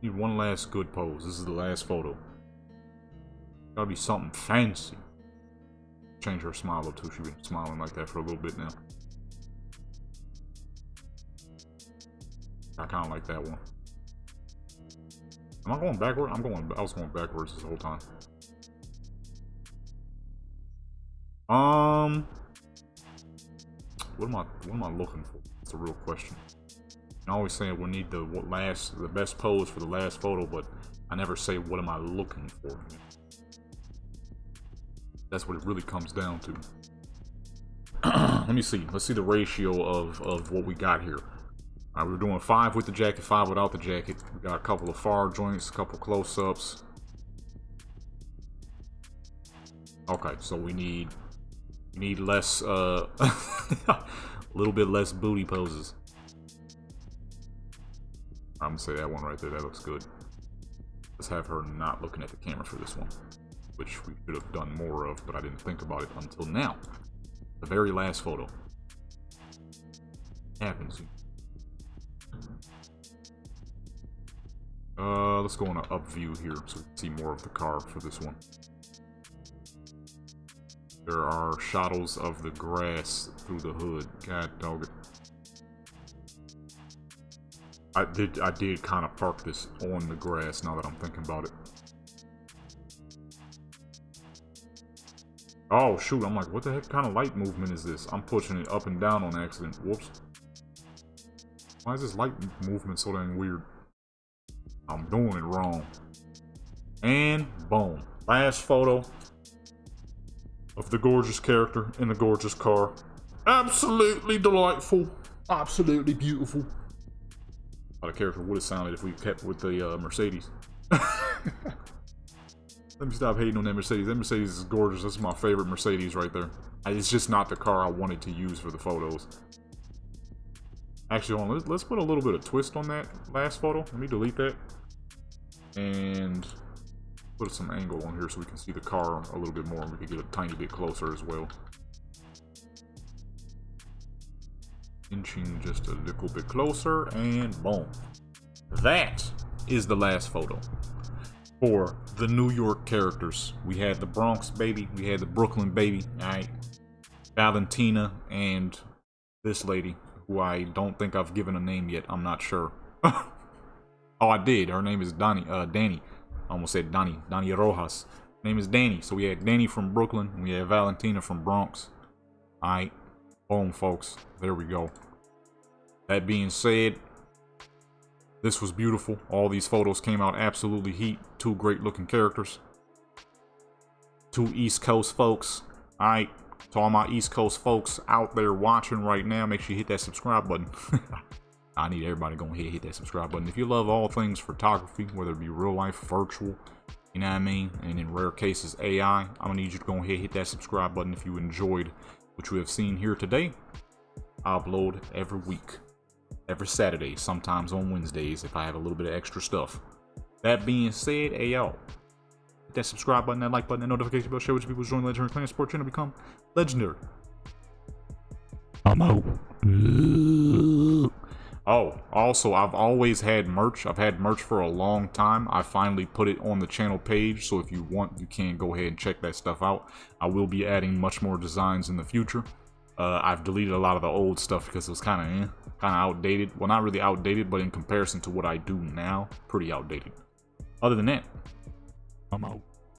Need one last good pose. This is the last photo. Gotta be something fancy. Change her smile up too. She's been smiling like that for a little bit now. I kinda like that one. Am I going backward? I was going backwards this whole time. What am I looking for? That's a real question. I always say we need the best pose for the last photo, but I never say what am I looking for. That's what it really comes down to. Let me see. Let's see the ratio of what we got here. Alright, we're doing 5 with the jacket, 5 without the jacket. We got a couple of far joints, a couple close-ups. Okay, so we need less, a little bit less booty poses. I'm gonna say that one right there. That looks good. Let's have her not looking at the camera for this one, which we could have done more of, but I didn't think about it until now. The very last photo. Happens. Let's go on an up view here so we can see more of the car for this one. There are shadows of the grass through the hood. God dog it. I did kind of park this on the grass now that I'm thinking about it. Oh shoot, I'm like, what the heck kind of light movement is this? I'm pushing it up and down on accident. Whoops. Why is this light movement so dang weird? I'm doing it wrong. And boom. Last photo of the gorgeous character in the gorgeous car. Absolutely delightful. Absolutely beautiful. How the character would have sounded if we kept with the Mercedes. Let me stop hating on that Mercedes. That Mercedes is gorgeous. That's my favorite Mercedes right there. It's just not the car I wanted to use for the photos. Actually, hold on. Let's put a little bit of twist on that last photo. Let me delete that. And put some angle on here so we can see the car a little bit more. And we can get a tiny bit closer as well. Inching just a little bit closer, and boom. That is the last photo for the New York characters. We had the Bronx baby, we had the Brooklyn baby, alright? Valentina and this lady, who I don't think I've given a name yet. I'm not sure. Oh, I did. Her name is Danny. I almost said Danny Rojas. Her name is Danny. So we had Danny from Brooklyn, we had Valentina from Bronx. Alright. Boom, folks. There we go. That being said, this was beautiful. All these photos came out absolutely heat. Two great looking characters. Two East Coast folks. Alright. To all my East Coast folks out there watching right now, make sure you hit that subscribe button. I need everybody to go ahead and hit that subscribe button. If you love all things photography, whether it be real life, virtual, you know what I mean, and in rare cases AI, I'm gonna need you to go ahead and hit that subscribe button if you enjoyed what you have seen here today. I upload every week, every Saturday, sometimes on Wednesdays if I have a little bit of extra stuff. That being said, hey yo, hit that subscribe button, that like button, that notification bell, share with your people, join the Legendary Clan Support Channel, become legendary. I'm out. Oh, also, I've always had merch. I've had merch for a long time. I finally put it on the channel page, so if you want, you can go ahead and check that stuff out. I will be adding much more designs in the future. I've deleted a lot of the old stuff because it was kind of outdated. Well, not really outdated, but in comparison to what I do now, pretty outdated. Other than that, I'm out.